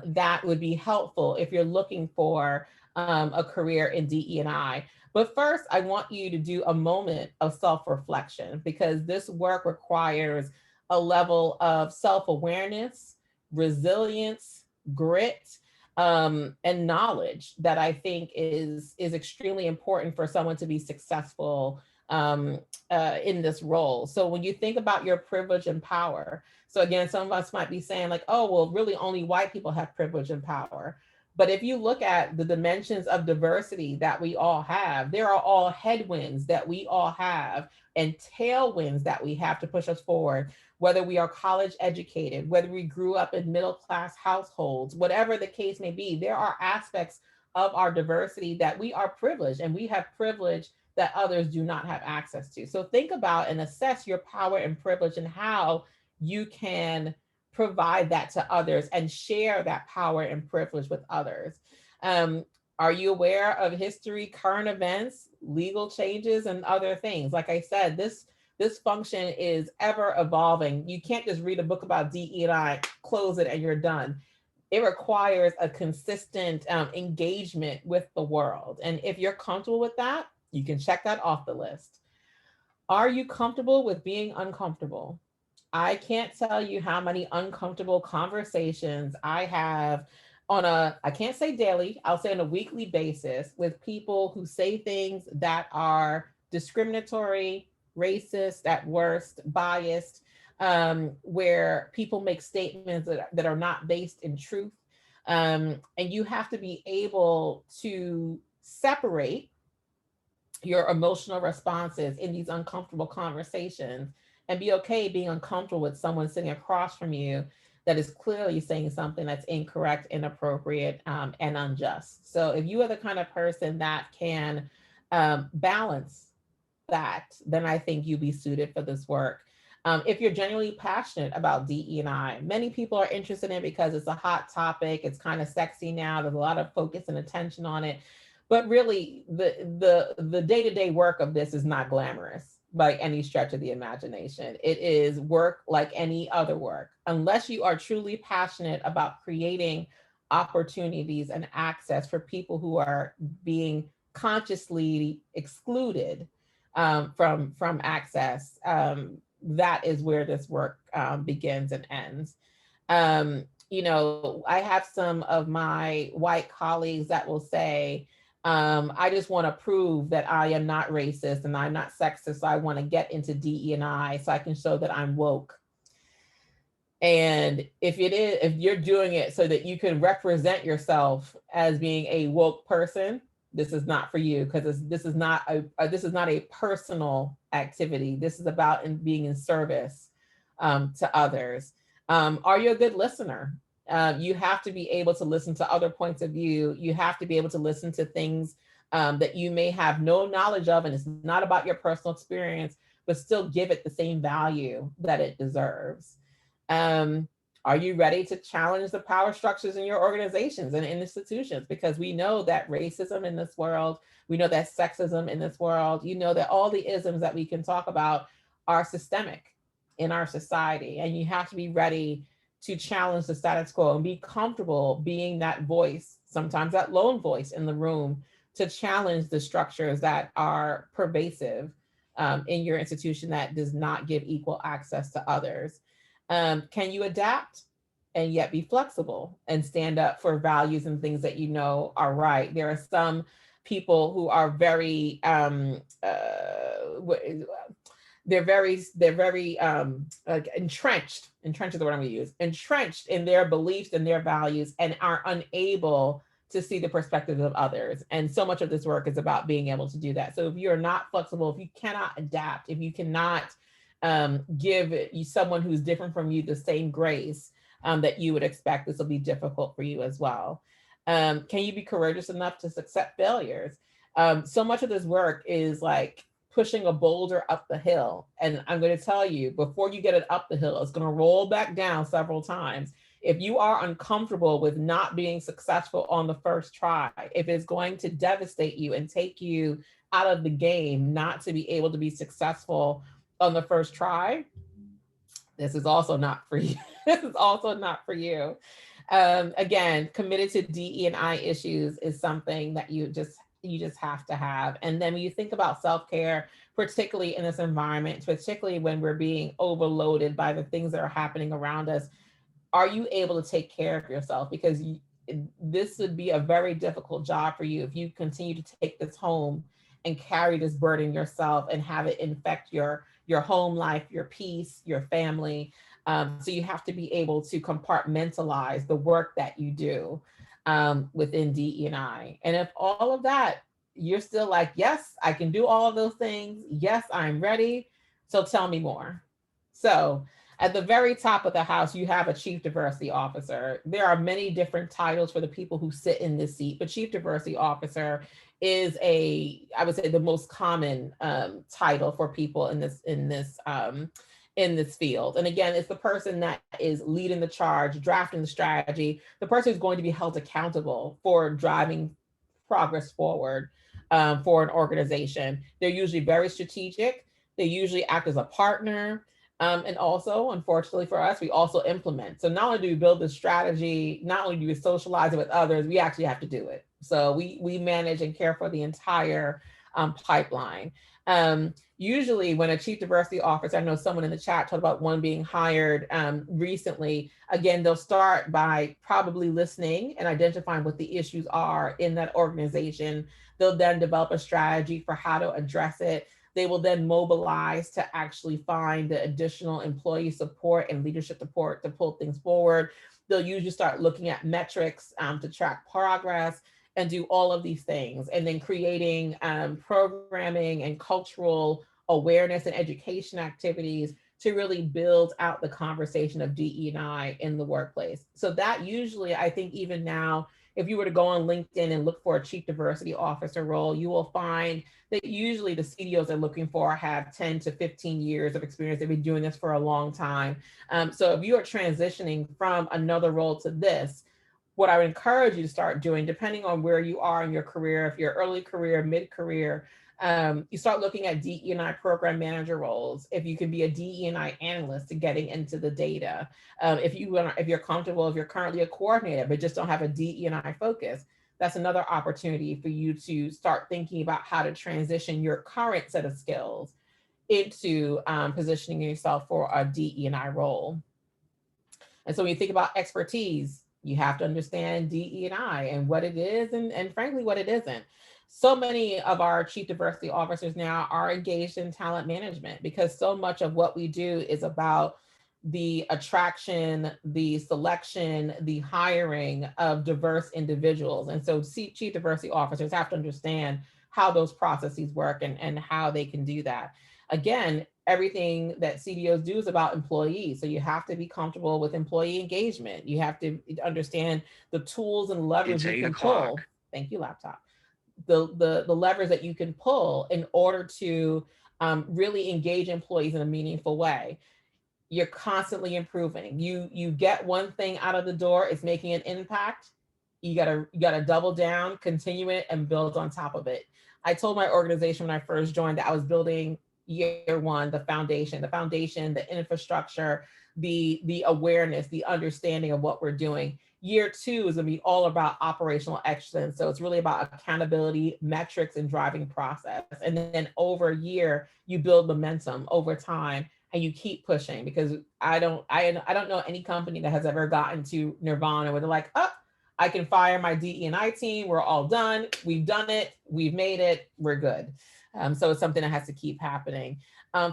that would be helpful if you're looking for a career in DE&I. But first, I want you to do a moment of self-reflection, because this work requires a level of self-awareness, resilience, grit, and knowledge that I think is extremely important for someone to be successful in this role. So when you think about your privilege and power, so again, some of us might be saying like, oh, well, really only white people have privilege and power. But if you look at the dimensions of diversity that we all have, there are all headwinds that we all have and tailwinds that we have to push us forward, whether we are college educated, whether we grew up in middle-class households, whatever the case may be, there are aspects of our diversity that we are privileged, and we have privilege that others do not have access to. So think about and assess your power and privilege and how you can provide that to others and share that power and privilege with others. Are you aware of history, current events, legal changes, and other things? Like I said, this function is ever evolving. You can't just read a book about DE&I, close it, and you're done. It requires a consistent engagement with the world. And if you're comfortable with that, you can check that off the list. Are you comfortable with being uncomfortable? I can't tell you how many uncomfortable conversations I have I can't say daily, I'll say on a weekly basis, with people who say things that are discriminatory, racist, at worst, biased, where people make statements that are not based in truth. And you have to be able to separate your emotional responses in these uncomfortable conversations and be okay being uncomfortable with someone sitting across from you that is clearly saying something that's incorrect, inappropriate, and unjust. So if you are the kind of person that can balance that, then I think you'd be suited for this work. If you're genuinely passionate about DE&I, many people are interested in it because it's a hot topic, it's kind of sexy now, there's a lot of focus and attention on it. But really, the day-to-day work of this is not glamorous by any stretch of the imagination. It is work like any other work. Unless you are truly passionate about creating opportunities and access for people who are being consciously excluded from access, that is where this work begins and ends. You know, I have some of my white colleagues that will say, I just want to prove that I am not racist and I'm not sexist. So I want to get into DE&I so I can show that I'm woke. And if you're doing it so that you can represent yourself as being a woke person, this is not for you, because this is not a personal activity. This is about being in service to others. Are you a good listener? You have to be able to listen to other points of view. You have to be able to listen to things that you may have no knowledge of, and it's not about your personal experience, but still give it the same value that it deserves. Are you ready to challenge the power structures in your organizations and institutions? Because we know that racism in this world, we know that sexism in this world, you know that all the isms that we can talk about are systemic in our society. And you have to be ready to challenge the status quo and be comfortable being that voice, sometimes that lone voice in the room, to challenge the structures that are pervasive in your institution that does not give equal access to others. Can you adapt and yet be flexible and stand up for values and things that you know are right? There are some people who are very, they're very like entrenched is the word I'm going to use, entrenched in their beliefs and their values, and are unable to see the perspectives of others. And so much of this work is about being able to do that. So if you're not flexible, if you cannot adapt, if you cannot give someone who's different from you the same grace that you would expect, this will be difficult for you as well. Can you be courageous enough to accept failures? So much of this work is like pushing a boulder up the hill. And I'm going to tell you, before you get it up the hill, it's going to roll back down several times. If you are uncomfortable with not being successful on the first try, if it's going to devastate you and take you out of the game, not to be able to be successful on the first try, this is also not for you. This is also not for you. Again, committed to DE&I issues is something that you just have to have. And then when you think about self-care, particularly in this environment, particularly when we're being overloaded by the things that are happening around us, are you able to take care of yourself? Because this would be a very difficult job for you if you continue to take this home and carry this burden yourself and have it infect your home life, your peace, your family. So you have to be able to compartmentalize the work that you do within DE&I. And if all of that, you're still like, yes, I can do all of those things. Yes, I'm ready. So tell me more. So at the very top of the house, you have a Chief Diversity Officer. There are many different titles for the people who sit in this seat, but Chief Diversity Officer is I would say the most common title for people in this field. And again, it's the person that is leading the charge, drafting the strategy, the person who's going to be held accountable for driving progress forward for an organization. They're usually very strategic. They usually act as a partner. And also, unfortunately for us, we also implement. So not only do we build the strategy, not only do we socialize it with others, we actually have to do it. So we manage and care for the entire pipeline. Usually when a Chief Diversity Officer, I know someone in the chat talked about one being hired recently, again, they'll start by probably listening and identifying what the issues are in that organization. They'll then develop a strategy for how to address it. They will then mobilize to actually find the additional employee support and leadership support to pull things forward. They'll usually start looking at metrics to track progress and do all of these things. And then creating programming and cultural awareness and education activities to really build out the conversation of DE&I in the workplace. So that usually, I think even now, if you were to go on LinkedIn and look for a Chief Diversity Officer role, you will find that usually the CDOs are looking for have 10 to 15 years of experience. They've been doing this for a long time. So if you are transitioning from another role to this, what I would encourage you to start doing, depending on where you are in your career, if you're early career, mid-career, you start looking at DE&I program manager roles. If you can be a DE&I analyst to getting into the data. If you're comfortable, if you're currently a coordinator, but just don't have a DE&I focus, that's another opportunity for you to start thinking about how to transition your current set of skills into positioning yourself for a DE&I role. And so when you think about expertise, you have to understand DE&I and what it is and frankly, what it isn't. So many of our Chief Diversity Officers now are engaged in talent management because so much of what we do is about the attraction, the selection, the hiring of diverse individuals. And so Chief Diversity Officers have to understand how those processes work and how they can do that. Again, everything that CDOs do is about employees. So you have to be comfortable with employee engagement. You have to understand the tools and levers you can pull. Thank you, laptop. The levers that you can pull in order to really engage employees in a meaningful way. You're constantly improving. You get one thing out of the door, it's making an impact. You gotta double down, continue it, and build on top of it. I told my organization when I first joined that I was building year one, the foundation, the infrastructure, the awareness, the understanding of what we're doing. Year two is gonna be all about operational excellence. So it's really about accountability, metrics, and driving process. And then over a year, you build momentum over time and you keep pushing, because I don't know any company that has ever gotten to nirvana where they're like, oh, I can fire my DE&I team. We're all done. We've done it. We've made it. We're good. So it's something that has to keep happening.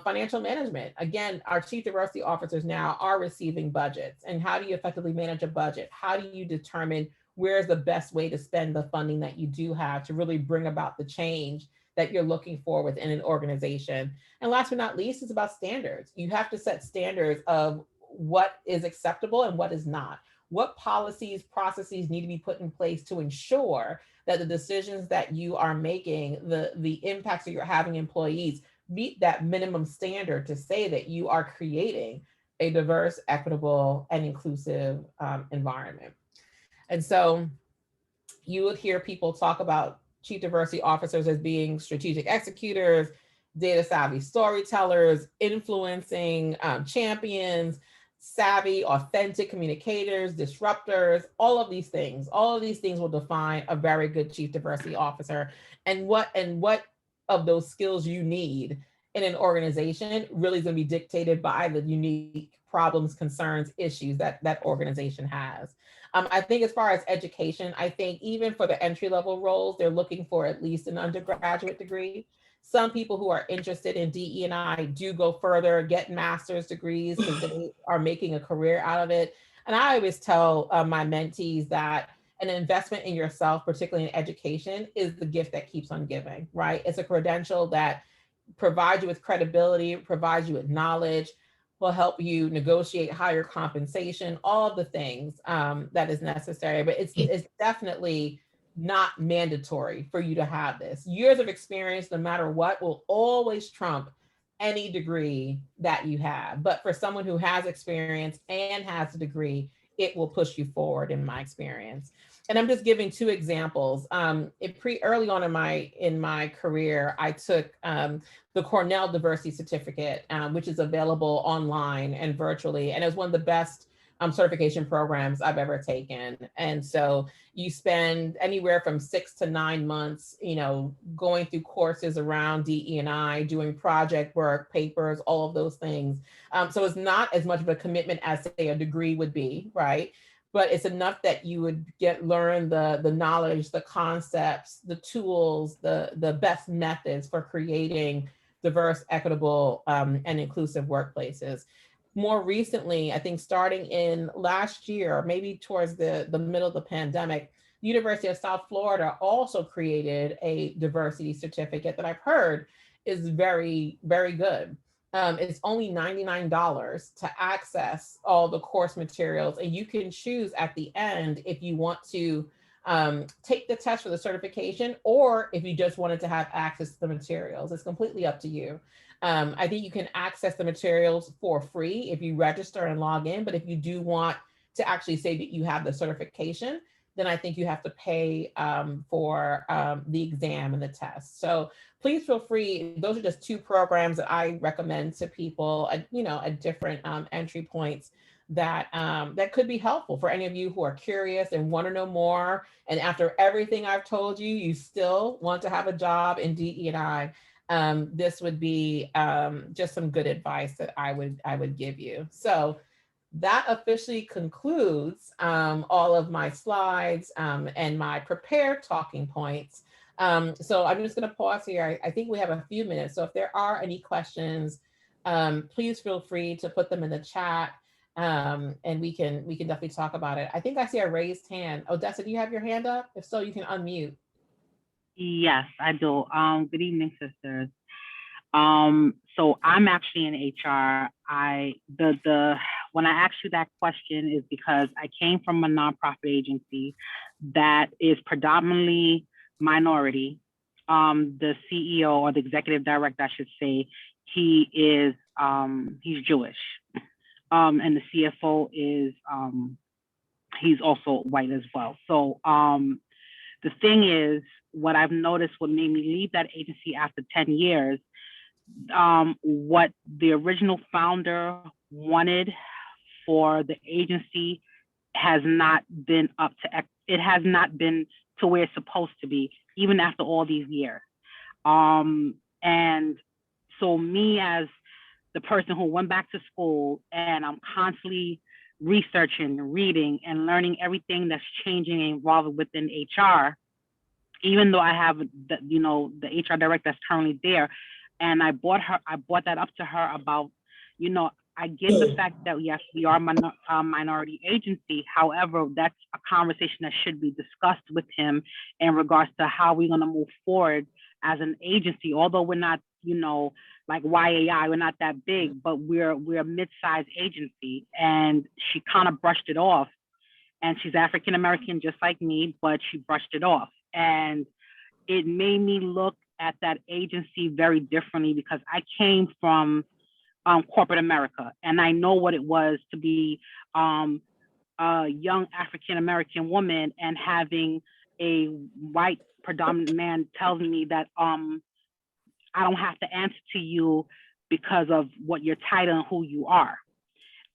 Financial management. Again, our chief diversity officers now are receiving budgets. And how do you effectively manage a budget? How do you determine where's the best way to spend the funding that you do have to really bring about the change that you're looking for within an organization? And last but not least, it's about standards. You have to set standards of what is acceptable and what is not. What policies, processes need to be put in place to ensure that the decisions that you are making, the impacts that you're having employees meet that minimum standard to say that you are creating a diverse, equitable, and inclusive environment. And so you would hear people talk about chief diversity officers as being strategic executors, data savvy storytellers, influencing champions, savvy, authentic communicators, disruptors, all of these things will define a very good chief diversity officer. And what of those skills you need in an organization really is going to be dictated by the unique problems, concerns, issues that that organization has. I think as far as education, I think even for the entry-level roles, they're looking for at least an undergraduate degree. Some people who are interested in DE&I do go further, get master's degrees because they are making a career out of it. And I always tell my mentees that an investment in yourself, particularly in education, is the gift that keeps on giving, right? It's a credential that provides you with credibility, provides you with knowledge, will help you negotiate higher compensation, all of the things that is necessary. But it's definitely not mandatory for you to have this. Years of experience, no matter what, will always trump any degree that you have. But for someone who has experience and has a degree, it will push you forward, in my experience. And I'm just giving two examples. Early on in my career, I took the Cornell Diversity Certificate, which is available online and virtually, and it was one of the best certification programs I've ever taken. And so you spend anywhere from 6 to 9 months, going through courses around DE&I, doing project work, papers, all of those things. So it's not as much of a commitment as, say, a degree would be, right? But it's enough that you would learn the knowledge, the concepts, the tools, the best methods for creating diverse, equitable, and inclusive workplaces. More recently, I think starting in last year, maybe towards the middle of the pandemic, the University of South Florida also created a diversity certificate that I've heard is very, very good. It's only $99 to access all the course materials, and you can choose at the end if you want to take the test for the certification, or if you just wanted to have access to the materials. It's completely up to you. I think you can access the materials for free if you register and log in, but if you do want to actually say that you have the certification, then I think you have to pay for the exam and the test. So please feel free. Those are just two programs that I recommend to people at different entry points that could be helpful for any of you who are curious and want to know more. And after everything I've told you, you still want to have a job in DE&I. This would be just some good advice that I would give you. So that officially concludes all of my slides and my prepared talking points. So I'm just going to pause here. I think we have a few minutes. So if there are any questions, please feel free to put them in the chat, and we can definitely talk about it. I think I see a raised hand. Odessa, do you have your hand up? If so, you can unmute. Yes, I do. Good evening, sisters. So I'm actually in HR. When I asked you that question is because I came from a nonprofit agency that is predominantly minority. The CEO, or the executive director, I should say, he's Jewish. And the CFO is, he's also white as well. So the thing is, what I've noticed, what made me leave that agency after 10 years, what the original founder wanted for the agency has not been to where it's supposed to be, even after all these years. And so me, as the person who went back to school, and I'm constantly researching, reading, and learning everything that's changing and evolving within HR, even though I have the, the HR director that's currently there. And I brought that up to her about, I get the fact that yes, we are a minority agency. However, that's a conversation that should be discussed with him in regards to how we're going to move forward as an agency. Although we're not, like YAI, we're not that big, but we're a mid-sized agency. And she kind of brushed it off. And she's African American, just like me, but she brushed it off. And it made me look at that agency very differently, because I came from corporate America, and I know what it was to be a young African American woman and having a white predominant man tells me that I don't have to answer to you because of what your title and who you are.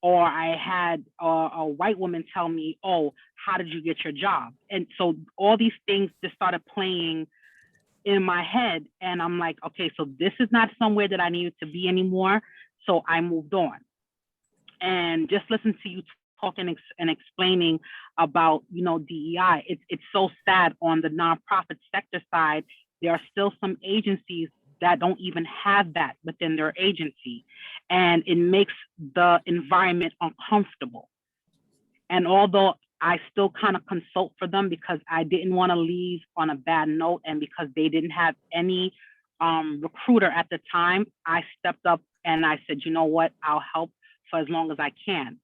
Or I had a white woman tell me, oh, how did you get your job? And so all these things just started playing in my head. And I'm like, okay, so this is not somewhere that I needed to be anymore. So I moved on. And just listen to you talking and explaining about, DEI. It's so sad on the nonprofit sector side. There are still some agencies that don't even have that within their agency. And it makes the environment uncomfortable. And although I still kind of consult for them because I didn't want to leave on a bad note, and because they didn't have any recruiter at the time, I stepped up and I said, you know what, I'll help for as long as I can.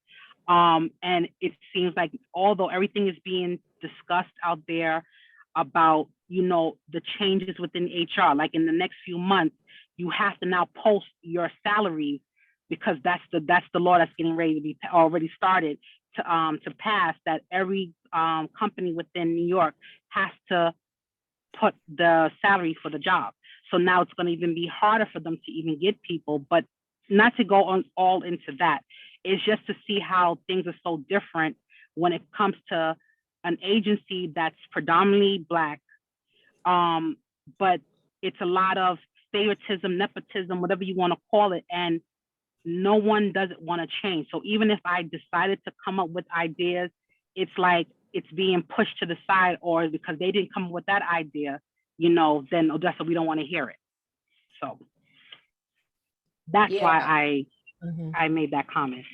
And it seems like although everything is being discussed out there about, the changes within HR, like in the next few months, you have to now post your salaries, because that's the law that's getting ready to be already started to pass, that every company within New York has to put the salary for the job. So now it's going to even be harder for them to even get people, but not to go on all into that. It's just to see how things are so different when it comes to an agency that's predominantly Black, but it's a lot of favoritism, nepotism, whatever you want to call it, and no one doesn't want to change. So even if I decided to come up with ideas, it's like it's being pushed to the side, or because they didn't come up with that idea, then Odessa, we don't want to hear it. So that's why I made that comment.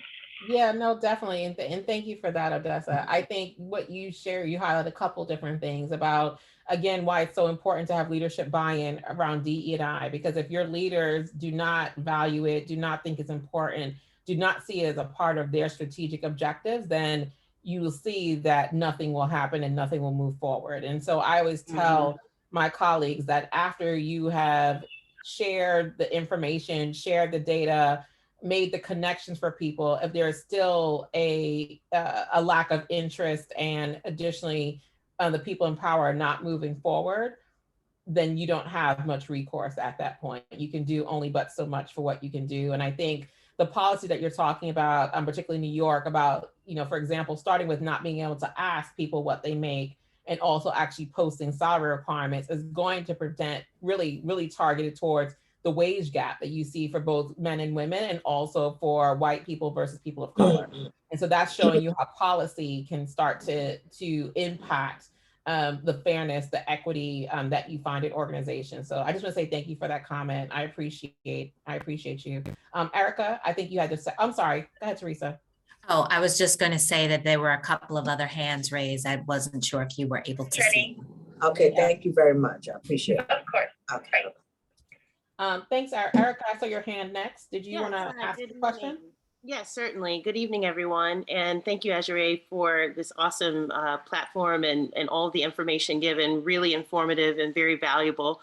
Yeah, no, definitely. And thank you for that, Odessa. I think what you share, you highlight a couple different things about, again, why it's so important to have leadership buy-in around DE&I, because if your leaders do not value it, do not think it's important, do not see it as a part of their strategic objectives, then you will see that nothing will happen and nothing will move forward. And so I always tell my colleagues that after you have shared the information, shared the data, made the connections for people, if there is still a lack of interest, and additionally the people in power are not moving forward, then you don't have much recourse at that point. You can do only but so much for what you can do. And I think the policy that you're talking about, particularly New York, about, for example, starting with not being able to ask people what they make, and also actually posting salary requirements, is going to present really, really targeted towards the wage gap that you see for both men and women, and also for white people versus people of color. And so that's showing you how policy can start to impact the fairness, the equity that you find in organizations. So I just want to say thank you for that comment. I appreciate you. Erica, I think you had to say, I'm sorry, go ahead, Teresa. Oh, I was just going to say that there were a couple of other hands raised. I wasn't sure if you were able to see. Okay, thank you very much. I appreciate it. Of course. Okay. Thanks, Erica. I saw your hand next. Did you want to ask a question? Yes, certainly. Good evening, everyone. And thank you, Azure, for this awesome platform and all of the information given, really informative and very valuable.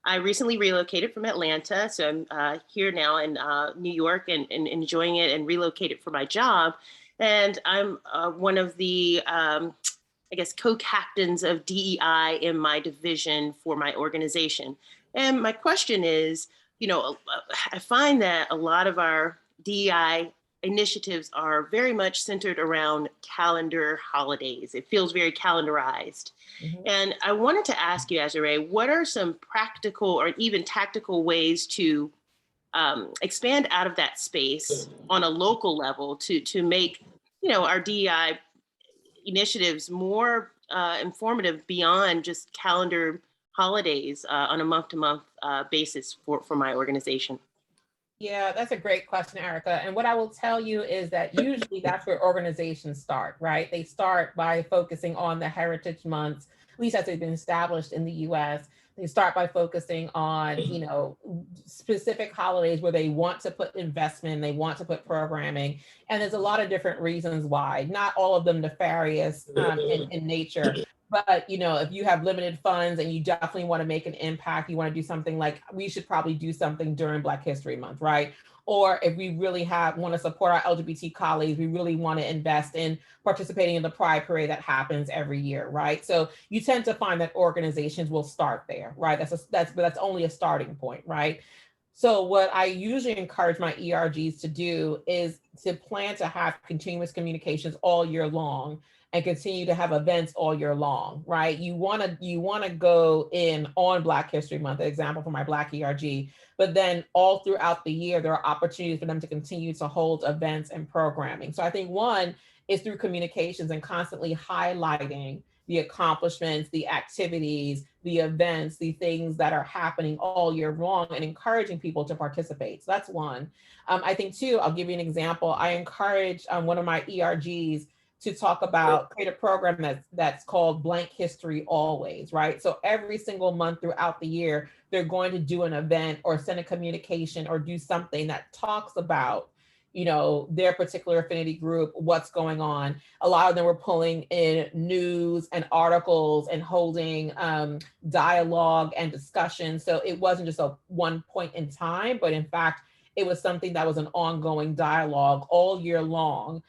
I recently relocated from Atlanta, so I'm here now in New York and enjoying it, and relocated for my job. And I'm one of the, co-captains of DEI in my division for my organization. And my question is, I find that a lot of our DEI initiatives are very much centered around calendar holidays. It feels very calendarized. And I wanted to ask you, Azure, what are some practical or even tactical ways to expand out of that space on a local level to make, our DEI initiatives more informative beyond just calendar holidays on a month-to-month basis for my organization? Yeah, that's a great question, Erica. And what I will tell you is that usually that's where organizations start, right? They start by focusing on the heritage months, at least as they've been established in the US. They start by focusing on, specific holidays where they want to put investment, they want to put programming. And there's a lot of different reasons why, not all of them nefarious in nature. But if you have limited funds and you definitely want to make an impact, you want to do something like, we should probably do something during Black History Month, right? Or if we really want to support our LGBT colleagues, we really want to invest in participating in the Pride Parade that happens every year, right? So you tend to find that organizations will start there, right? That's only a starting point, right? So what I usually encourage my ERGs to do is to plan to have continuous communications all year long and continue to have events all year long, right? You want to go in on Black History Month, example for my Black ERG, but then all throughout the year, there are opportunities for them to continue to hold events and programming. So I think one is through communications and constantly highlighting the accomplishments, the activities, the events, the things that are happening all year long and encouraging people to participate. So that's one. I think two, I'll give you an example. I encourage one of my ERGs to talk about, create a program that's called Blank History Always, right? So every single month throughout the year, they're going to do an event or send a communication or do something that talks about, their particular affinity group, what's going on. A lot of them were pulling in news and articles and holding dialogue and discussion. So it wasn't just a one point in time, but in fact, it was something that was an ongoing dialogue all year long.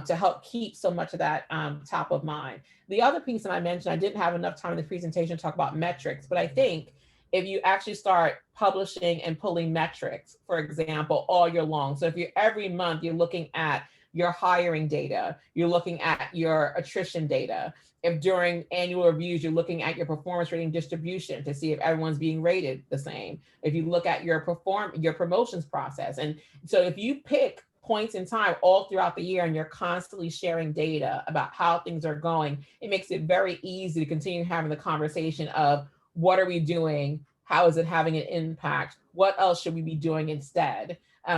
To help keep so much of that top of mind. The other piece that I mentioned, I didn't have enough time in the presentation to talk about metrics, but I think if you actually start publishing and pulling metrics, for example, all year long. So if you're every month, you're looking at your hiring data, you're looking at your attrition data. If during annual reviews, you're looking at your performance rating distribution to see if everyone's being rated the same. If you look at your promotions process. And so if you pick points in time all throughout the year and you're constantly sharing data about how things are going, it makes it very easy to continue having the conversation of what are we doing? How is it having an impact? What else should we be doing instead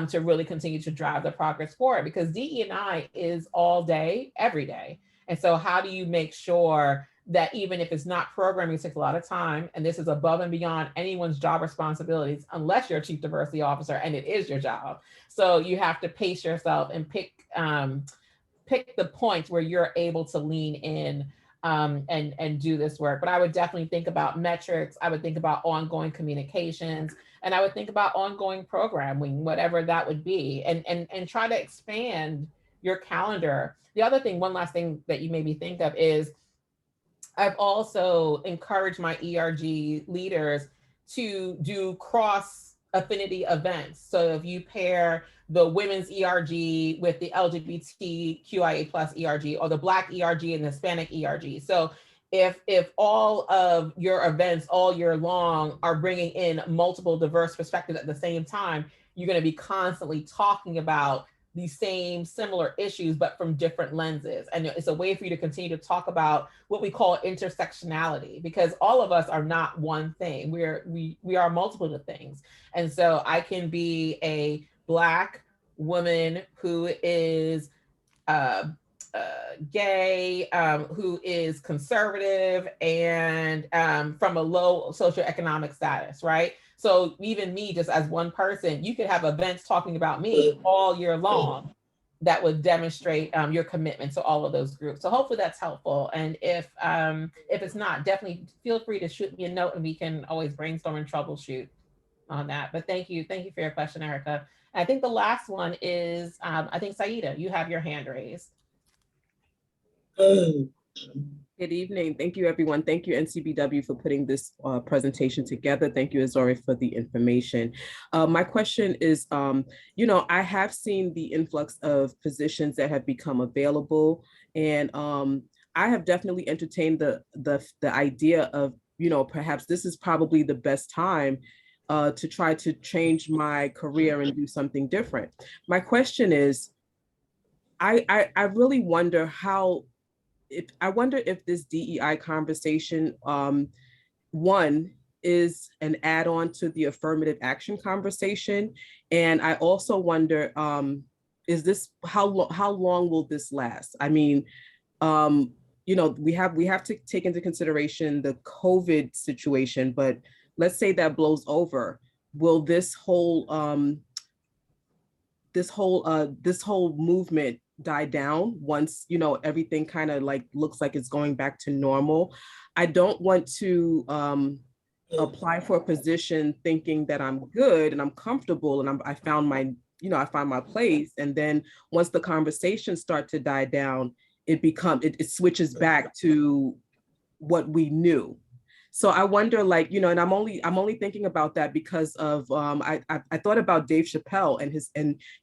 to really continue to drive the progress forward? Because DE&I is all day, every day. And so how do you make sure that even if it's not programming, it takes a lot of time, and this is above and beyond anyone's job responsibilities, unless you're a chief diversity officer and it is your job. So you have to pace yourself and pick the points where you're able to lean in and do this work. But I would definitely think about metrics. I would think about ongoing communications, and I would think about ongoing programming, whatever that would be, and try to expand your calendar. The other thing, one last thing that you made me think of is I've also encouraged my ERG leaders to do cross affinity events. So if you pair the women's ERG with the LGBTQIA plus ERG, or the Black ERG and the Hispanic ERG. So if all of your events all year long are bringing in multiple diverse perspectives at the same time, you're going to be constantly talking about these same similar issues, but from different lenses. And it's a way for you to continue to talk about what we call intersectionality, because all of us are not one thing. We are multiple of things. And so I can be a Black woman who is gay, who is conservative, and from a low socioeconomic status, right? So even me, just as one person, you could have events talking about me all year long that would demonstrate your commitment to all of those groups. So hopefully that's helpful. And if it's not, definitely feel free to shoot me a note and we can always brainstorm and troubleshoot on that. But thank you for your question, Erica. And I think the last one is, I think Saida, you have your hand raised. Good evening. Thank you, everyone. Thank you, NCBW, for putting this presentation together. Thank you, Azori, for the information. My question is, I have seen the influx of positions that have become available, and I have definitely entertained the idea of, perhaps this is probably the best time to try to change my career and do something different. My question is, I really wonder how I wonder if this DEI conversation, one, is an add-on to the affirmative action conversation. And I also wonder, is this, how long will this last? I mean, we have to take into consideration the COVID situation, but let's say that blows over. Will this whole movement die down once everything kind of like looks like it's going back to normal? I don't want to apply for a position thinking that I'm good and I'm comfortable and I found my place, and then once the conversations start to die down, it switches back to what we knew. So I wonder, like, and I'm only thinking about that because of I thought about Dave Chappelle and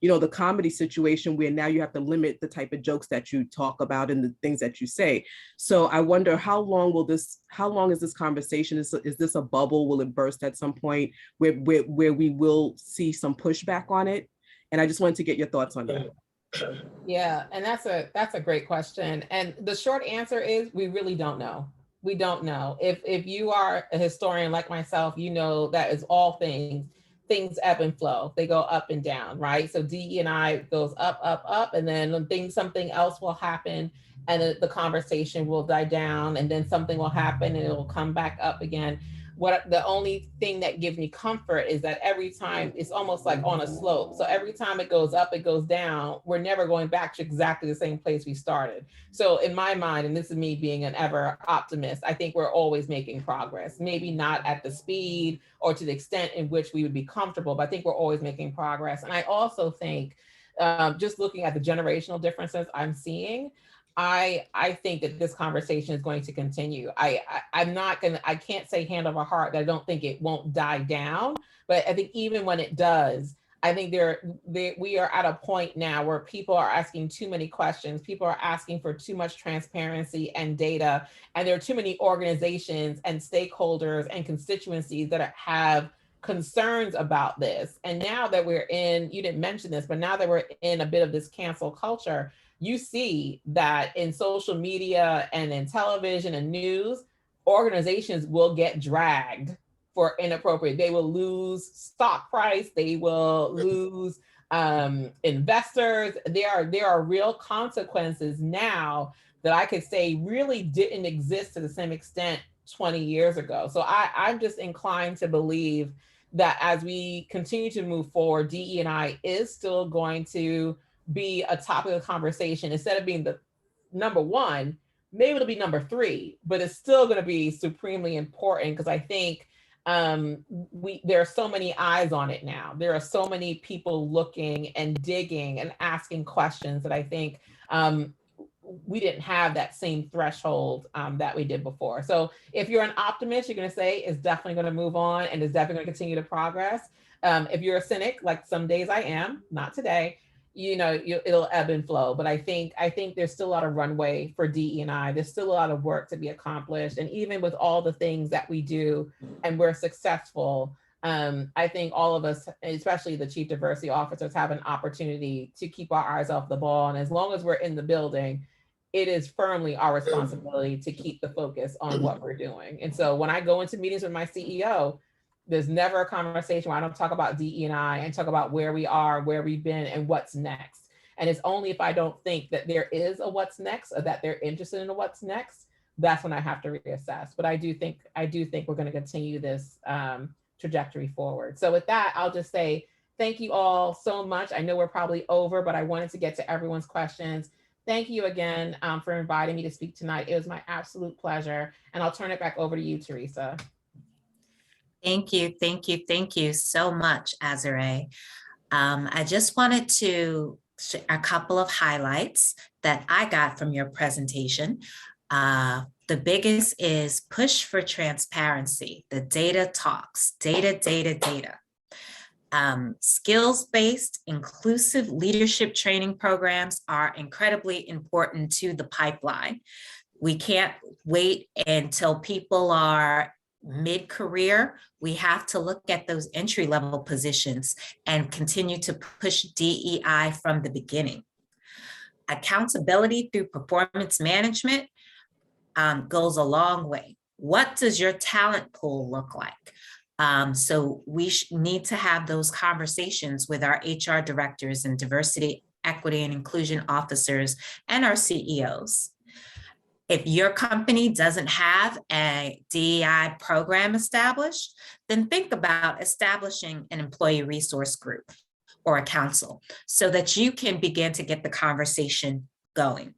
the comedy situation where now you have to limit the type of jokes that you talk about and the things that you say. So I wonder how long is this conversation? Is this a bubble? Will it burst at some point where we will see some pushback on it? And I just wanted to get your thoughts on that. Yeah, and that's a great question. And the short answer is we really don't know. We don't know. If you are a historian like myself, you know that is all things ebb and flow. They go up and down, right? So DE&I goes up, up, up, and then something else will happen and the conversation will die down, and then something will happen and it will come back up again. The only thing that gives me comfort is that every time it's almost like on a slope. So every time it goes up, it goes down. We're never going back to exactly the same place we started. So in my mind, and this is me being an ever optimist, I think we're always making progress. Maybe not at the speed or to the extent in which we would be comfortable, but I think we're always making progress. And I also think just looking at the generational differences I'm seeing, I think that this conversation is going to continue. I can't say hand over heart that I don't think it won't die down, but I think even when it does, I think we are at a point now where people are asking too many questions. People are asking for too much transparency and data, and there are too many organizations and stakeholders and constituencies that have concerns about this. And now that you didn't mention this, but now that we're in a bit of this cancel culture, you see that in social media and in television and news, organizations will get dragged for inappropriate. They will lose stock price. They will lose investors. There are real consequences now that I could say really didn't exist to the same extent 20 years ago. So I'm just inclined to believe that as we continue to move forward, DE&I is still going to be a topic of conversation. Instead of being the number one, maybe it'll be number 3, but it's still going to be supremely important because I think there are so many eyes on it now. There are so many people looking and digging and asking questions that I think we didn't have that same threshold that we did before. So if you're an optimist, you're going to say it's definitely going to move on and it's definitely going to continue to progress. If you're a cynic, like some days I am, not today, it'll ebb and flow. But I think there's still a lot of runway for DE&I. There's still a lot of work to be accomplished. And even with all the things that we do and we're successful, I think all of us, especially the chief diversity officers, have an opportunity to keep our eyes off the ball. And as long as we're in the building, it is firmly our responsibility to keep the focus on what we're doing. And so when I go into meetings with my CEO, there's never a conversation where I don't talk about DE&I and talk about where we are, where we've been, and what's next. And it's only if I don't think that there is a what's next or that they're interested in a what's next, that's when I have to reassess. But I do think we're going to continue this trajectory forward. So with that, I'll just say thank you all so much. I know we're probably over, but I wanted to get to everyone's questions. Thank you again for inviting me to speak tonight. It was my absolute pleasure. And I'll turn it back over to you, Teresa. Thank you so much, Azure. I just wanted to share a couple of highlights that I got from your presentation. The biggest is push for transparency. The data talks, data. Skills-based inclusive leadership training programs are incredibly important to the pipeline. We can't wait until people are mid-career. We have to look at those entry-level positions and continue to push DEI from the beginning. Accountability through performance management goes a long way. What does your talent pool look like? So we need to have those conversations with our HR directors and diversity, equity, and inclusion officers and our CEOs. If your company doesn't have a DEI program established, then think about establishing an employee resource group or a council so that you can begin to get the conversation going.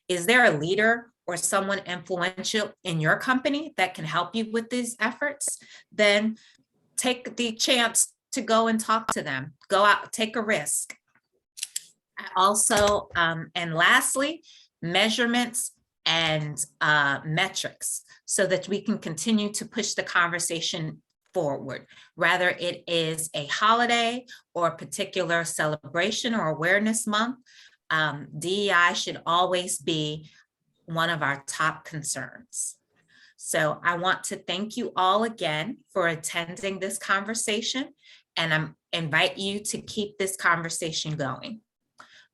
Is there a leader or someone influential in your company that can help you with these efforts? Then take the chance to go and talk to them. Go out, take a risk. Also, and lastly, measurements and metrics so that we can continue to push the conversation forward. Whether it is a holiday or a particular celebration or awareness month, DEI should always be one of our top concerns. So I want to thank you all again for attending this conversation, and I invite you to keep this conversation going.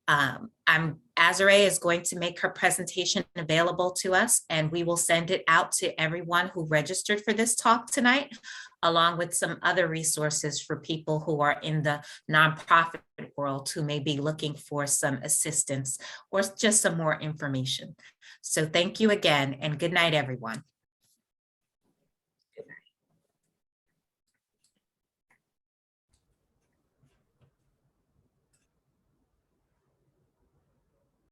Azare is going to make her presentation available to us, and we will send it out to everyone who registered for this talk tonight, along with some other resources for people who are in the nonprofit world who may be looking for some assistance or just some more information. So thank you again, and good night, everyone.